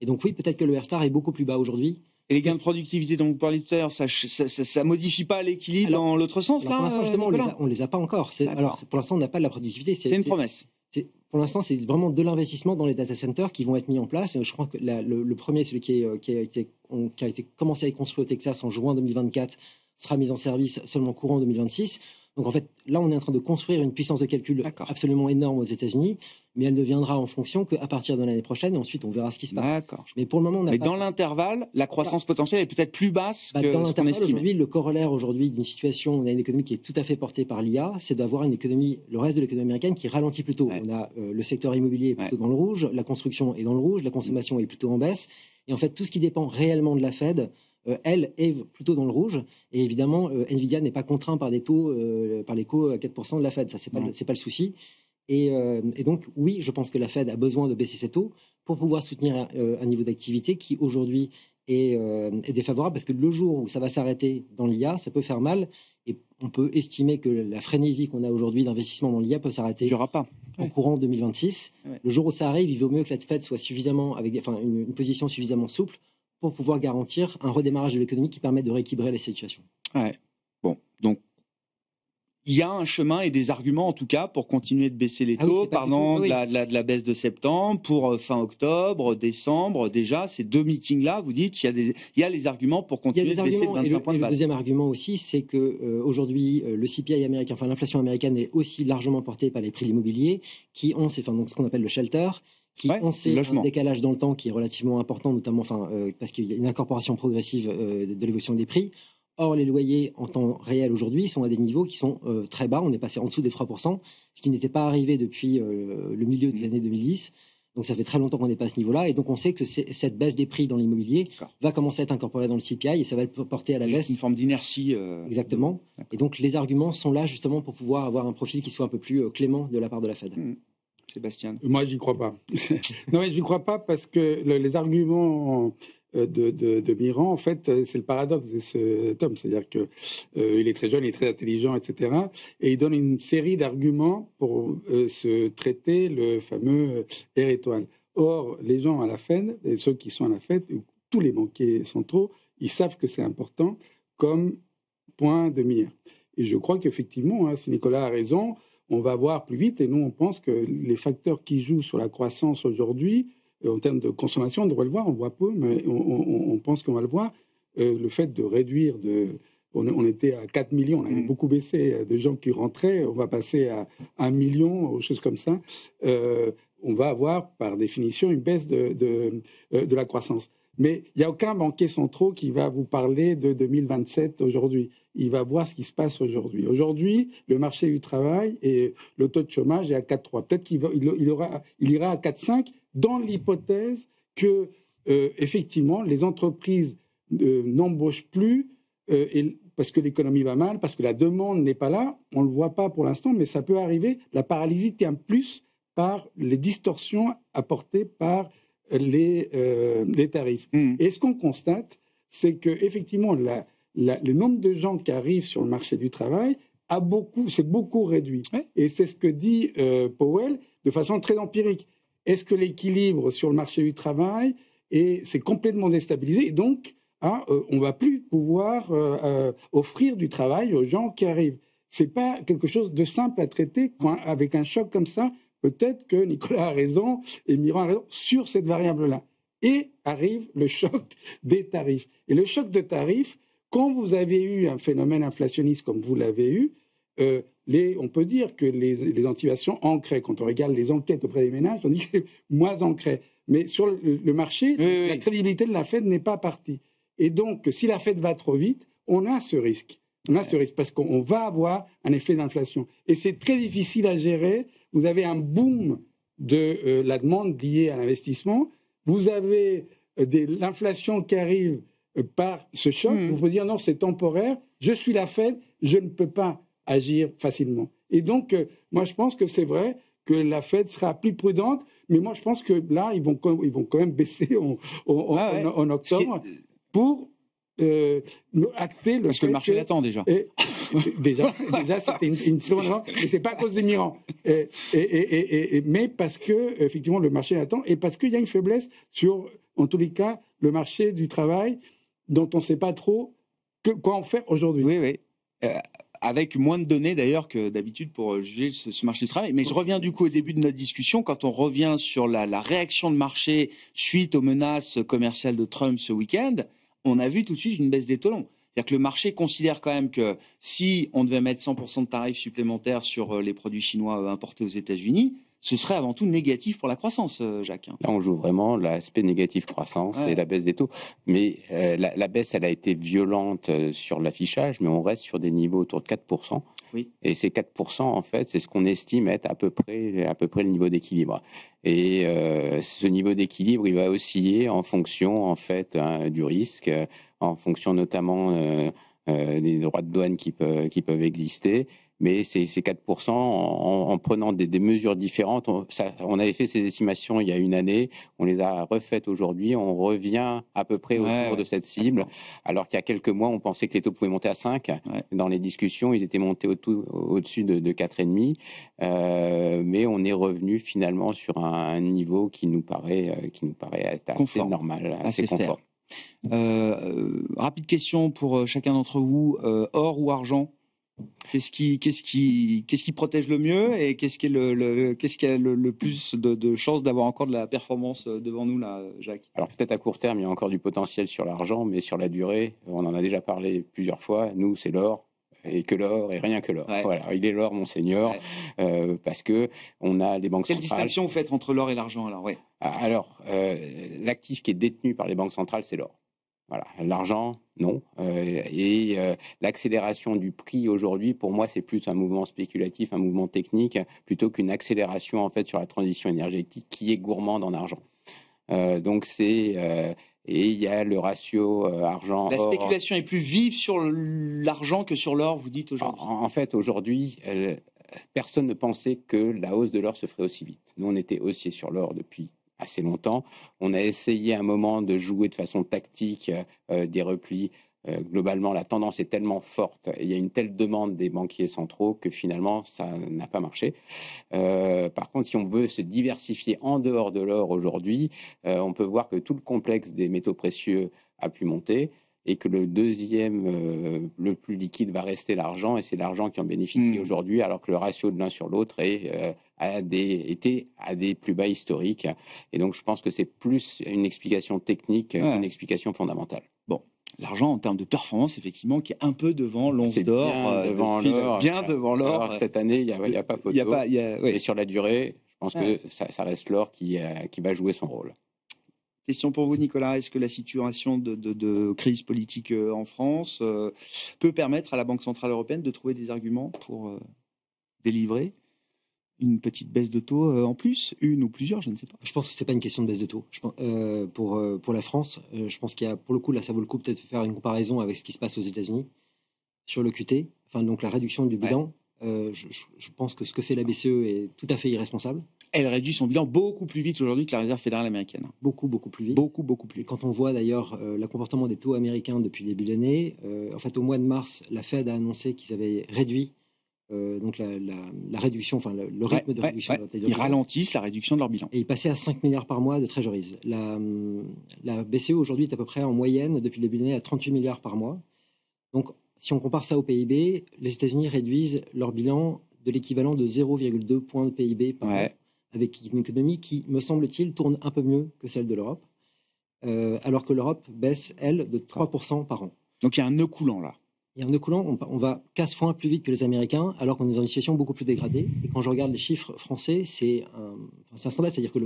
Et donc oui, peut-être que le R-star est beaucoup plus bas aujourd'hui.
Et les gains de productivité dont vous parlez tout à l'heure, ça modifie pas l'équilibre dans l'autre sens, là?
Pour l'instant, justement, on les a pas encore. Alors, pour l'instant, on n'a pas de la productivité.
C'est une promesse.
Pour l'instant, c'est vraiment de l'investissement dans les data centers qui vont être mis en place. Et je crois que le premier, celui qui a été commencé à être construit au Texas en juin 2024, sera mis en service seulement courant 2026. Donc en fait, là, on est en train de construire une puissance de calcul absolument énorme aux États-Unis, mais elle ne viendra en fonction qu'à partir de l'année prochaine, et ensuite on verra ce qui se passe.
D'accord.
Mais pour le moment,
dans l'intervalle, la croissance potentielle est peut-être plus basse que ce qu'on estime.
Aujourd'hui, le corollaire aujourd'hui d'une situation où on a une économie qui est tout à fait portée par l'IA, c'est d'avoir une économie, le reste de l'économie américaine qui ralentit plutôt. On a le secteur immobilier est plutôt dans le rouge, la construction est dans le rouge, la consommation est plutôt en baisse, et en fait tout ce qui dépend réellement de la Fed, elle est plutôt dans le rouge, et évidemment Nvidia n'est pas contraint par des taux, par les taux à 4% de la Fed, ça c'est pas le souci. Et donc oui, je pense que la Fed a besoin de baisser ses taux pour pouvoir soutenir un niveau d'activité qui aujourd'hui est défavorable, parce que le jour où ça va s'arrêter dans l'IA, ça peut faire mal, et on peut estimer que la frénésie qu'on a aujourd'hui d'investissement dans l'IA peut s'arrêter en courant 2026. Le jour où ça arrive, il vaut mieux que la Fed soit suffisamment avec une position suffisamment souple pour pouvoir garantir un redémarrage de l'économie qui permet de rééquilibrer la situation.
Ouais. Bon, donc il y a un chemin et des arguments en tout cas pour continuer de baisser les taux, de la baisse de septembre, pour fin octobre, décembre. Déjà, ces deux meetings-là, vous dites, il y a les arguments pour continuer de baisser de 25 points de base.
Le deuxième argument aussi, c'est que aujourd'hui, le CPI américain, l'inflation américaine est aussi largement portée par les prix de l'immobilier, qui ont ce qu'on appelle le shelter, qui ont un décalage dans le temps qui est relativement important, notamment parce qu'il y a une incorporation progressive de l'évolution des prix. Or, les loyers en temps réel aujourd'hui sont à des niveaux qui sont très bas. On est passé en dessous des 3%, ce qui n'était pas arrivé depuis le milieu des années 2010. Donc, ça fait très longtemps qu'on n'est pas à ce niveau-là. Et donc, on sait que cette baisse des prix dans l'immobilier va commencer à être incorporée dans le CPI et ça va porter à la baisse.
Une forme d'inertie.
Exactement. Et donc, les arguments sont là justement pour pouvoir avoir un profil qui soit un peu plus clément de la part de la Fed.
Sébastien.
Moi, j'y crois pas. Non, mais j'y crois pas parce que les arguments de Miran, en fait, c'est le paradoxe de cet homme. C'est-à-dire que il est très jeune, il est très intelligent, etc. Et il donne une série d'arguments pour se traiter le fameux R étoile. Or, les gens à la Fed, et ceux qui sont à la Fed, tous les banquiers centraux, ils savent que c'est important comme point de mire. Et je crois qu'effectivement, si Nicolas a raison, on va voir plus vite, et nous on pense que les facteurs qui jouent sur la croissance aujourd'hui, en termes de consommation, on devrait le voir, on voit peu, mais on pense qu'on va le voir, le fait de réduire on était à 4 millions, on avait beaucoup baissé de gens qui rentraient, on va passer à 1 million, choses comme ça, on va avoir par définition une baisse de la croissance. Mais il n'y a aucun banquier central qui va vous parler de 2027 aujourd'hui. Il va voir ce qui se passe aujourd'hui. Aujourd'hui, le marché du travail et le taux de chômage est à 4,3. Peut-être qu'il ira à 4,5 dans l'hypothèse que, effectivement, les entreprises n'embauchent plus parce que l'économie va mal, parce que la demande n'est pas là. On ne le voit pas pour l'instant, mais ça peut arriver. La paralysie tient plus par les distorsions apportées par les tarifs. Et ce qu'on constate, c'est qu'effectivement, le nombre de gens qui arrivent sur le marché du travail s'est beaucoup réduit. Et c'est ce que dit Powell de façon très empirique. Est-ce que l'équilibre sur le marché du travail s'est complètement déstabilisé? Et donc, on ne va plus pouvoir offrir du travail aux gens qui arrivent. Ce n'est pas quelque chose de simple à traiter avec un choc comme ça. Peut-être que Nicolas a raison et Miran a raison sur cette variable-là. et arrive le choc des tarifs. Et le choc de tarifs, quand vous avez eu un phénomène inflationniste comme vous l'avez eu, on peut dire que les anticipations ancraient. Quand on regarde les enquêtes auprès des ménages, on dit que c'est moins ancré. Mais sur le marché, la crédibilité de la Fed n'est pas partie. Et donc, si la Fed va trop vite, on a ce risque. On a ce risque parce qu'on va avoir un effet d'inflation. Et c'est très difficile à gérer. Vous avez un boom de la demande liée à l'investissement. Vous avez l'inflation qui arrive par ce choc. Vous pouvez dire non, c'est temporaire. Je suis la Fed, je ne peux pas agir facilement. Et donc, moi, je pense que c'est vrai que la Fed sera plus prudente. Mais moi, je pense que là, ils vont quand même baisser en octobre pour acter le
Parce que le marché l'attend déjà.
Déjà, c'était une seconde erreur, mais c'est pas à cause des migrants. Mais parce que effectivement le marché l'attend et parce qu'il y a une faiblesse sur, en tous les cas, le marché du travail dont on ne sait pas trop quoi en faire aujourd'hui.
Oui. Avec moins de données d'ailleurs que d'habitude pour juger ce marché du travail. Mais je reviens du coup au début de notre discussion, quand on revient sur la réaction de marché suite aux menaces commerciales de Trump ce week-end, on a vu tout de suite une baisse des taux longs. C'est-à-dire que le marché considère quand même que si on devait mettre 100% de tarifs supplémentaires sur les produits chinois importés aux États-Unis, ce serait avant tout négatif pour la croissance, Jacques.
Là, on joue vraiment l'aspect négatif croissance et la baisse des taux. Mais la baisse, elle a été violente sur l'affichage, mais on reste sur des niveaux autour de 4%.
Oui.
Et ces 4%, en fait, c'est ce qu'on estime être à peu près le niveau d'équilibre. Et ce niveau d'équilibre, il va osciller en fonction, en fait, du risque, en fonction notamment des droits de douane qui peuvent exister. Mais ces 4%, en prenant des mesures différentes, on avait fait ces estimations il y a une année, on les a refaites aujourd'hui, on revient à peu près autour de cette cible, alors qu'il y a quelques mois, on pensait que les taux pouvaient monter à 5. Dans les discussions, ils étaient montés au-dessus de 4,5, mais on est revenu finalement sur un niveau qui nous paraît assez normal, assez conforme.
Rapide question pour chacun d'entre vous, or ou argent ? Qu'est-ce qui protège le mieux et qu'est-ce qui a le plus de chances d'avoir encore de la performance devant nous là, Jacques?
Alors peut-être à court terme, il y a encore du potentiel sur l'argent, mais sur la durée, on en a déjà parlé plusieurs fois. Nous, c'est l'or. Et que l'or, et rien que l'or. Voilà, il est l'or, monseigneur, parce que on a les banques centrales.
Quelle distinction vous faites entre l'or et l'argent
alors l'actif qui est détenu par les banques centrales, c'est l'or. Voilà, l'argent, non. L'accélération du prix aujourd'hui, pour moi, c'est plus un mouvement spéculatif, un mouvement technique, plutôt qu'une accélération en fait sur la transition énergétique qui est gourmande en argent. Donc c'est et il y a le ratio argent.
La spéculation est plus vive sur l'argent que sur l'or, vous dites aujourd'hui.
En fait, aujourd'hui, personne ne pensait que la hausse de l'or se ferait aussi vite. Nous, on était haussiers sur l'or depuis assez longtemps. On a essayé à un moment de jouer de façon tactique des replis. Globalement, la tendance est tellement forte et il y a une telle demande des banquiers centraux que finalement, ça n'a pas marché. Par contre, si on veut se diversifier en dehors de l'or aujourd'hui, on peut voir que tout le complexe des métaux précieux a pu monter et que le deuxième, le plus liquide, va rester l'argent, et c'est l'argent qui en bénéficie aujourd'hui, alors que le ratio de l'un sur l'autre était à des plus bas historiques. Et donc, je pense que c'est plus une explication technique qu'une explication fondamentale.
Bon. L'argent, en termes de performance, effectivement, qui est un peu devant l'once d'or. Bien devant l'or.
Alors, cette année, il n'y a pas photo. Et sur la durée, je pense que ça reste l'or qui va jouer son rôle.
Question pour vous, Nicolas. Est-ce que la situation de crise politique en France peut permettre à la Banque centrale européenne de trouver des arguments pour délivrer une petite baisse de taux en plus, une ou plusieurs, je ne sais pas.
Je pense que c'est pas une question de baisse de taux. Je pense, pour la France, je pense qu'il y a, pour le coup, là, ça vaut le coup peut-être de faire une comparaison avec ce qui se passe aux États-Unis sur le QT. Enfin, donc la réduction du bilan. Je pense que ce que fait la BCE est tout à fait irresponsable.
Elle réduit son bilan beaucoup plus vite aujourd'hui que la Réserve fédérale américaine.
Beaucoup plus vite.
Beaucoup plus vite.
Et quand on voit d'ailleurs le comportement des taux américains depuis le début de l'année, en fait, au mois de mars, la Fed a annoncé qu'ils avaient réduit donc la réduction, enfin le rythme de réduction de la taille de
ils ralentissent la réduction de leur bilan.
Et ils passaient à 5 milliards par mois de treasuries. La BCE aujourd'hui est à peu près en moyenne, depuis le début de l'année, à 38 milliards par mois. Donc, si on compare ça au PIB, les États-Unis réduisent leur bilan de l'équivalent de 0,2 points de PIB par an, avec une économie qui, me semble-t-il, tourne un peu mieux que celle de l'Europe. alors que l'Europe baisse, elle, de 3% par an.
Donc il y a un nœud coulant là.
Il y a un nœud coulant, on va 15 fois plus vite que les Américains, alors qu'on est dans une situation beaucoup plus dégradée. Et quand je regarde les chiffres français, c'est un scandale. C'est-à-dire que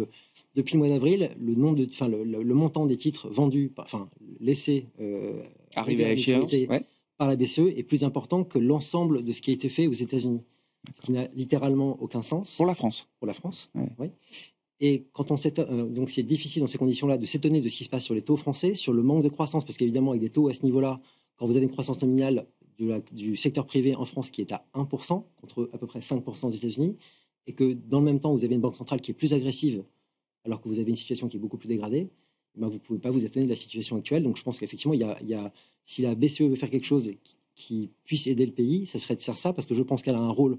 depuis le mois d'avril, le montant des titres vendus, laissés
arriver à échéance
par la BCE est plus important que l'ensemble de ce qui a été fait aux États-Unis. Ce qui n'a littéralement aucun sens.
Pour la France.
Pour la France, oui. Et quand donc c'est difficile dans ces conditions-là de s'étonner de ce qui se passe sur les taux français, sur le manque de croissance, parce qu'évidemment, avec des taux à ce niveau-là, quand vous avez une croissance nominale du secteur privé en France qui est à 1%, contre à peu près 5% aux États-Unis, et que dans le même temps, vous avez une banque centrale qui est plus agressive, alors que vous avez une situation qui est beaucoup plus dégradée, vous ne pouvez pas vous étonner de la situation actuelle. Donc je pense qu'effectivement, si la BCE veut faire quelque chose qui puisse aider le pays, ça serait de faire ça, parce que je pense qu'elle a un rôle,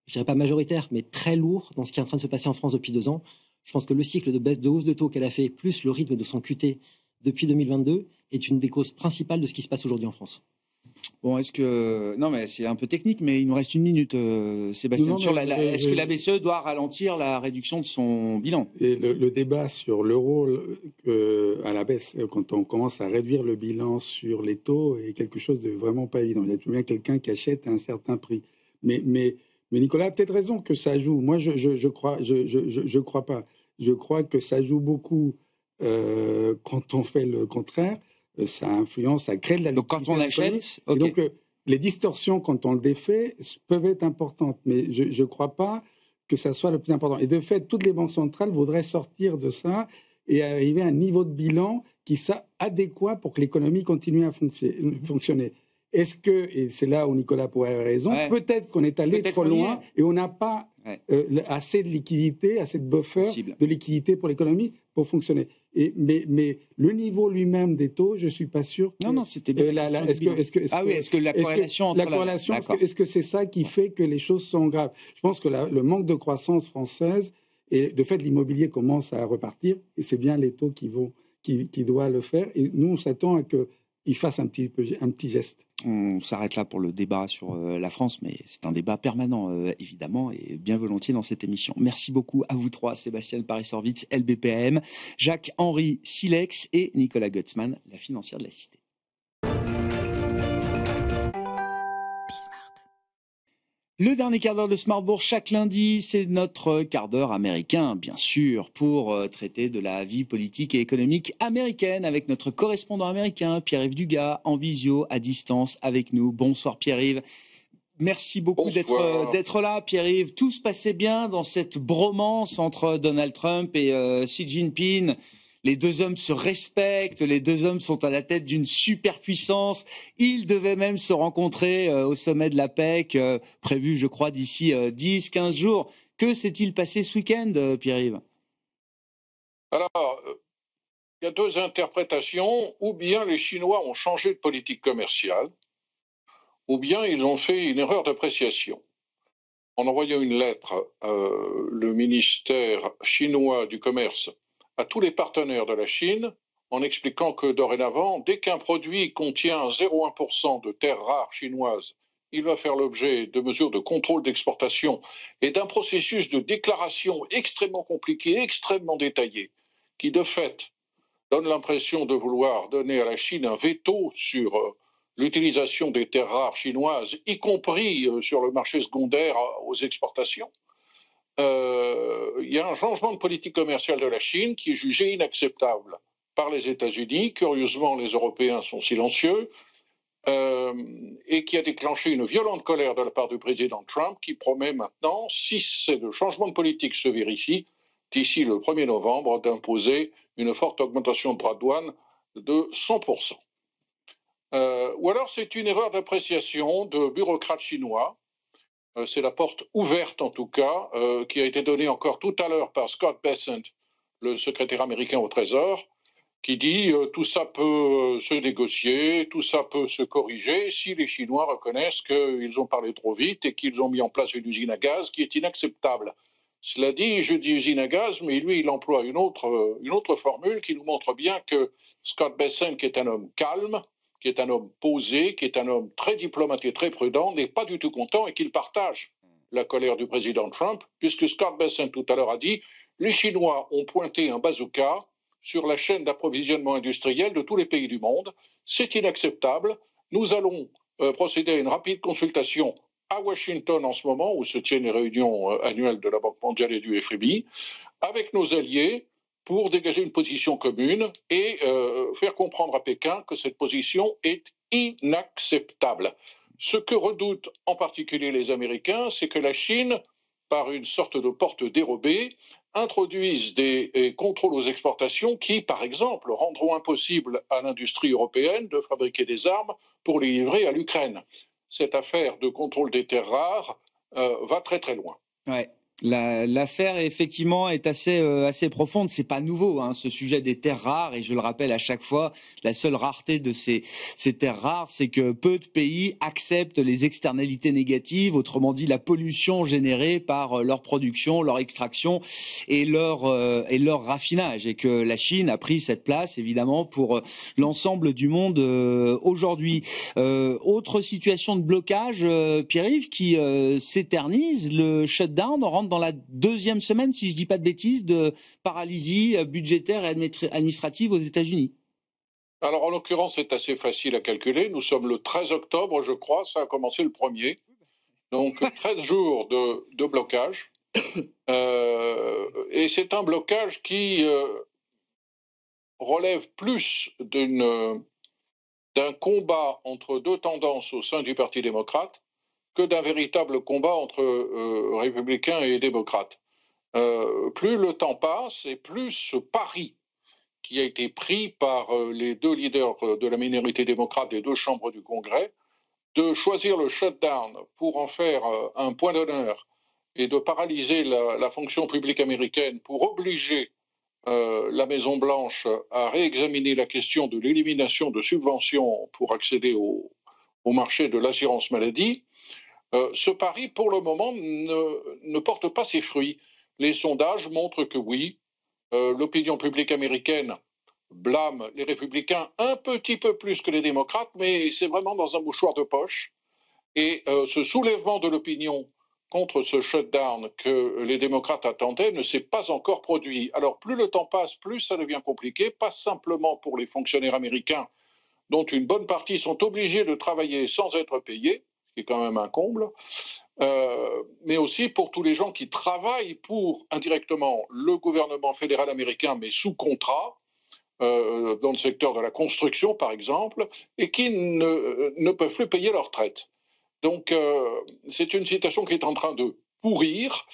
je ne dirais pas majoritaire, mais très lourd dans ce qui est en train de se passer en France depuis 2 ans. Je pense que le cycle de hausse de taux qu'elle a fait, plus le rythme de son QT depuis 2022, est une des causes principales de ce qui se passe aujourd'hui en France.
Bon, non, mais c'est un peu technique, mais il nous reste 1 minute, Sébastien. Est-ce que la BCE doit ralentir la réduction de son bilan ?
Et le débat sur l'euro à la baisse, quand on commence à réduire le bilan sur les taux, est quelque chose de vraiment pas évident. Il y a tout bien quelqu'un qui achète à un certain prix. Mais Nicolas a peut-être raison que ça joue. Moi, je crois pas. Je crois que ça joue beaucoup quand on fait le contraire. Ça influence, ça crée de la liquidité.
Donc quand on achète,
okay. Donc les distorsions quand on le défait peuvent être importantes, mais je ne crois pas que ça soit le plus important. Et de fait, toutes les banques centrales voudraient sortir de ça et arriver à un niveau de bilan qui soit adéquat pour que l'économie continue à fonctionner. Est-ce que, et c'est là où Nicolas pourrait avoir raison, peut-être qu'on est allé trop loin et on n'a pas assez de liquidité, assez de buffer de liquidité pour l'économie pour fonctionner. Mais le niveau lui-même des taux, je ne suis pas sûr.
Non, c'était bien. Est-ce que la corrélation
est-ce que c'est ça qui fait que les choses sont graves ? Je pense que le manque de croissance française, et de fait l'immobilier commence à repartir, et c'est bien les taux qui doivent le faire. Et nous, on s'attend à qu'il fasse un petit geste.
On s'arrête là pour le débat sur la France, mais c'est un débat permanent, évidemment, et bien volontiers dans cette émission. Merci beaucoup à vous trois, Sébastien Paris-Horwitz, LBPM, Jacques-Henri Silex et Nicolas Gutmann, la financière de la Cité. Le dernier quart d'heure de Smart Bourse chaque lundi, c'est notre quart d'heure américain, bien sûr, pour traiter de la vie politique et économique américaine avec notre correspondant américain, Pierre-Yves Dugas, en visio, à distance, avec nous. Bonsoir Pierre-Yves. Merci beaucoup d'être là, Pierre-Yves. Tout se passait bien dans cette bromance entre Donald Trump et Xi Jinping. Les 2 hommes se respectent, les 2 hommes sont à la tête d'une superpuissance. Ils devaient même se rencontrer au sommet de la PEC, prévu, je crois, d'ici 10-15 jours. Que s'est-il passé ce week-end, Pierre-Yves ?
Alors, il y a 2 interprétations. Ou bien les Chinois ont changé de politique commerciale, ou bien ils ont fait une erreur d'appréciation. En envoyant une lettre, le ministère chinois du Commerce à tous les partenaires de la Chine, en expliquant que dorénavant, dès qu'un produit contient 0,1% de terres rares chinoises, il va faire l'objet de mesures de contrôle d'exportation et d'un processus de déclaration extrêmement compliqué, extrêmement détaillé, qui de fait donne l'impression de vouloir donner à la Chine un veto sur l'utilisation des terres rares chinoises, y compris sur le marché secondaire aux exportations. Il y a un changement de politique commerciale de la Chine qui est jugé inacceptable par les États-Unis. Curieusement, les Européens sont silencieux et qui a déclenché une violente colère de la part du président Trump qui promet maintenant, si le changement de politique se vérifie, d'ici le 1er novembre, d'imposer une forte augmentation de droits de douane de 100%. Ou alors c'est une erreur d'appréciation de bureaucrates chinois. C'est la porte ouverte, en tout cas, qui a été donnée encore tout à l'heure par Scott Bessent, le secrétaire américain au Trésor, qui dit tout ça peut se négocier, tout ça peut se corriger si les Chinois reconnaissent qu'ils ont parlé trop vite et qu'ils ont mis en place une usine à gaz qui est inacceptable. Cela dit, je dis usine à gaz, mais lui, il emploie une autre formule qui nous montre bien que Scott Bessent, qui est un homme calme, qui est un homme posé, qui est un homme très diplomate et très prudent, n'est pas du tout content et qu'il partage la colère du président Trump, puisque Scott Bessent tout à l'heure a dit « Les Chinois ont pointé un bazooka sur la chaîne d'approvisionnement industriel de tous les pays du monde. C'est inacceptable. Nous allons procéder à une rapide consultation à Washington en ce moment, où se tiennent les réunions annuelles de la Banque mondiale et du FMI, avec nos alliés, pour dégager une position commune et faire comprendre à Pékin que cette position est inacceptable. Ce que redoutent en particulier les Américains, c'est que la Chine, par une sorte de porte dérobée, introduise des contrôles aux exportations qui, par exemple, rendront impossible à l'industrie européenne de fabriquer des armes pour les livrer à l'Ukraine. Cette affaire de contrôle des terres rares va très très loin.
Ouais. L'affaire effectivement est assez profonde. C'est pas nouveau, hein, ce sujet des terres rares, et je le rappelle à chaque fois, la seule rareté de ces terres rares, c'est que peu de pays acceptent les externalités négatives, autrement dit la pollution générée par leur production, leur extraction et leur raffinage, et que la Chine a pris cette place évidemment pour l'ensemble du monde aujourd'hui. Autre situation de blocage, Pierre-Yves, qui s'éternise, le shutdown rentre dans la deuxième semaine, si je dis pas de bêtises, de paralysie budgétaire et administrative aux États-Unis.
Alors, en l'occurrence, c'est assez facile à calculer. Nous sommes le 13 octobre, je crois. Ça a commencé le 1er. Donc, 13 jours de blocage. Et c'est un blocage qui relève plus d'un combat entre deux tendances au sein du Parti démocrate que d'un véritable combat entre républicains et démocrates. Plus le temps passe et plus ce pari qui a été pris par les deux leaders de la minorité démocrate des deux chambres du Congrès de choisir le shutdown pour en faire un point d'honneur et de paralyser la fonction publique américaine pour obliger la Maison-Blanche à réexaminer la question de l'élimination de subventions pour accéder au marché de l'assurance maladie. Ce pari, pour le moment, ne porte pas ses fruits. Les sondages montrent que oui, l'opinion publique américaine blâme les républicains un petit peu plus que les démocrates, mais c'est vraiment dans un mouchoir de poche. Et ce soulèvement de l'opinion contre ce shutdown que les démocrates attendaient ne s'est pas encore produit. Alors plus le temps passe, plus ça devient compliqué, pas simplement pour les fonctionnaires américains, dont une bonne partie sont obligés de travailler sans être payés, qui est quand même un comble, mais aussi pour tous les gens qui travaillent pour, indirectement, le gouvernement fédéral américain, mais sous contrat, dans le secteur de la construction, par exemple, et qui ne peuvent plus payer leur retraite. Donc, c'est une situation qui est en train de pourrir,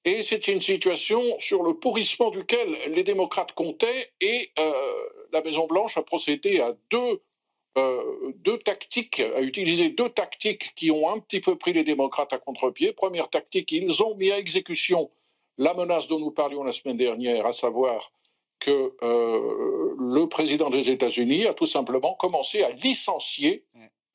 et c'est une situation sur le pourrissement duquel les démocrates comptaient, et la Maison-Blanche a procédé à utiliser deux tactiques qui ont un petit peu pris les démocrates à contre-pied. Première tactique, ils ont mis à exécution la menace dont nous parlions la semaine dernière, à savoir que le président des États-Unis a tout simplement commencé à licencier,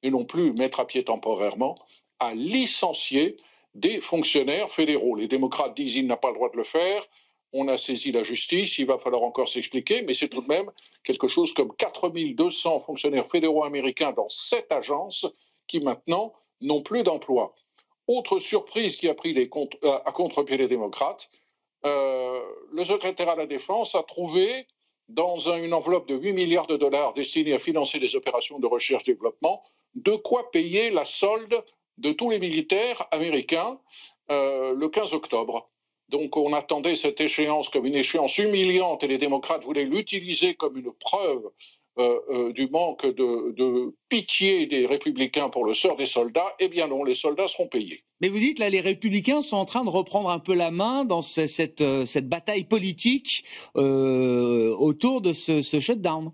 et non plus mettre à pied temporairement, à licencier des fonctionnaires fédéraux. Les démocrates disent qu'il n'a pas le droit de le faire. On a saisi la justice, il va falloir encore s'expliquer, mais c'est tout de même quelque chose comme 4200 fonctionnaires fédéraux américains dans 7 agences qui maintenant n'ont plus d'emploi. Autre surprise qui a pris à contre-pied les démocrates, le secrétaire à la Défense a trouvé dans une enveloppe de 8 milliards de dollars destinée à financer des opérations de recherche-développement de quoi payer la solde de tous les militaires américains le 15 octobre. Donc on attendait cette échéance comme une échéance humiliante et les démocrates voulaient l'utiliser comme une preuve du manque de pitié des républicains pour le sort des soldats. Eh bien non, les soldats seront payés.
Mais vous dites là, les républicains sont en train de reprendre un peu la main dans cette bataille politique autour de ce shutdown.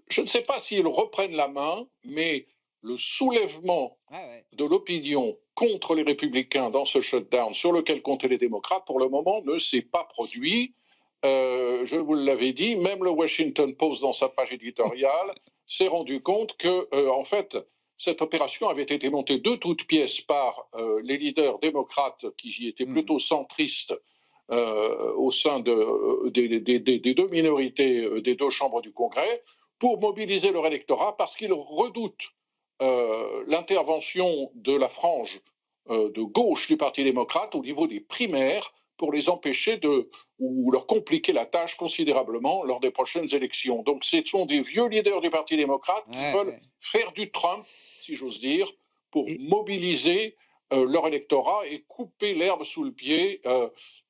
Je ne sais pas s'ils reprennent la main, mais le soulèvement de l'opinion contre les républicains dans ce shutdown sur lequel comptaient les démocrates, pour le moment, ne s'est pas produit. Je vous l'avais dit, même le Washington Post, dans sa page éditoriale, s'est rendu compte que, en fait, cette opération avait été montée de toutes pièces par les leaders démocrates qui étaient plutôt centristes au sein des deux minorités des deux chambres du Congrès pour mobiliser leur électorat parce qu'ils redoutent l'intervention de la frange de gauche du Parti démocrate au niveau des primaires pour les empêcher ou leur compliquer la tâche considérablement lors des prochaines élections. Donc ce sont des vieux leaders du Parti démocrate qui veulent faire du Trump, si j'ose dire, pour mobiliser leur électorat et couper l'herbe sous le pied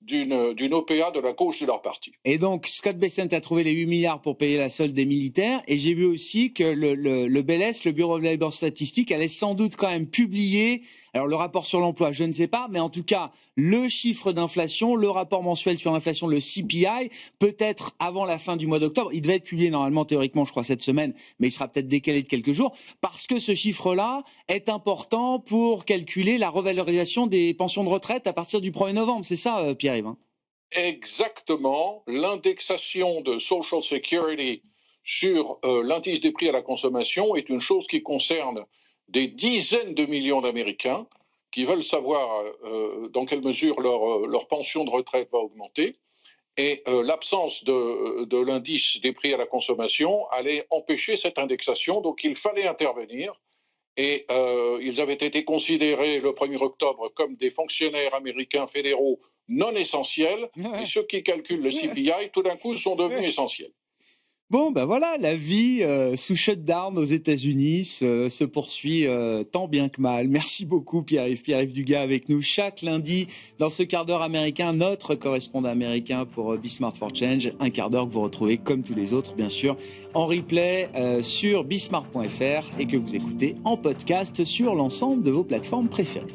d'une OPA de la gauche de leur parti.
Et donc, Scott Bessent a trouvé les 8 milliards pour payer la solde des militaires. Et j'ai vu aussi que le BLS, le Bureau of Labor Statistics, allait sans doute quand même publier, alors le rapport sur l'emploi, je ne sais pas, mais en tout cas, le chiffre d'inflation, le rapport mensuel sur l'inflation, le CPI, peut-être avant la fin du mois d'octobre. Il devait être publié normalement, théoriquement, je crois, cette semaine, mais il sera peut-être décalé de quelques jours, parce que ce chiffre-là est important pour calculer la revalorisation des pensions de retraite à partir du 1er novembre. C'est ça, Pierre-Yves?
Exactement. L'indexation de Social Security sur l'indice des prix à la consommation est une chose qui concerne des dizaines de millions d'Américains qui veulent savoir dans quelle mesure leur pension de retraite va augmenter. Et l'absence de l'indice des prix à la consommation allait empêcher cette indexation. Donc il fallait intervenir. Et ils avaient été considérés le 1er octobre comme des fonctionnaires américains fédéraux non essentiels. Et ceux qui calculent le CPI, tout d'un coup, sont devenus essentiels.
Bon, ben voilà, la vie sous shutdown aux États-Unis se poursuit tant bien que mal. Merci beaucoup, Pierre-Yves Dugas, avec nous chaque lundi dans ce quart d'heure américain, notre correspondant américain pour Be Smart for Change. Un quart d'heure que vous retrouvez, comme tous les autres, bien sûr, en replay sur besmart.fr et que vous écoutez en podcast sur l'ensemble de vos plateformes préférées.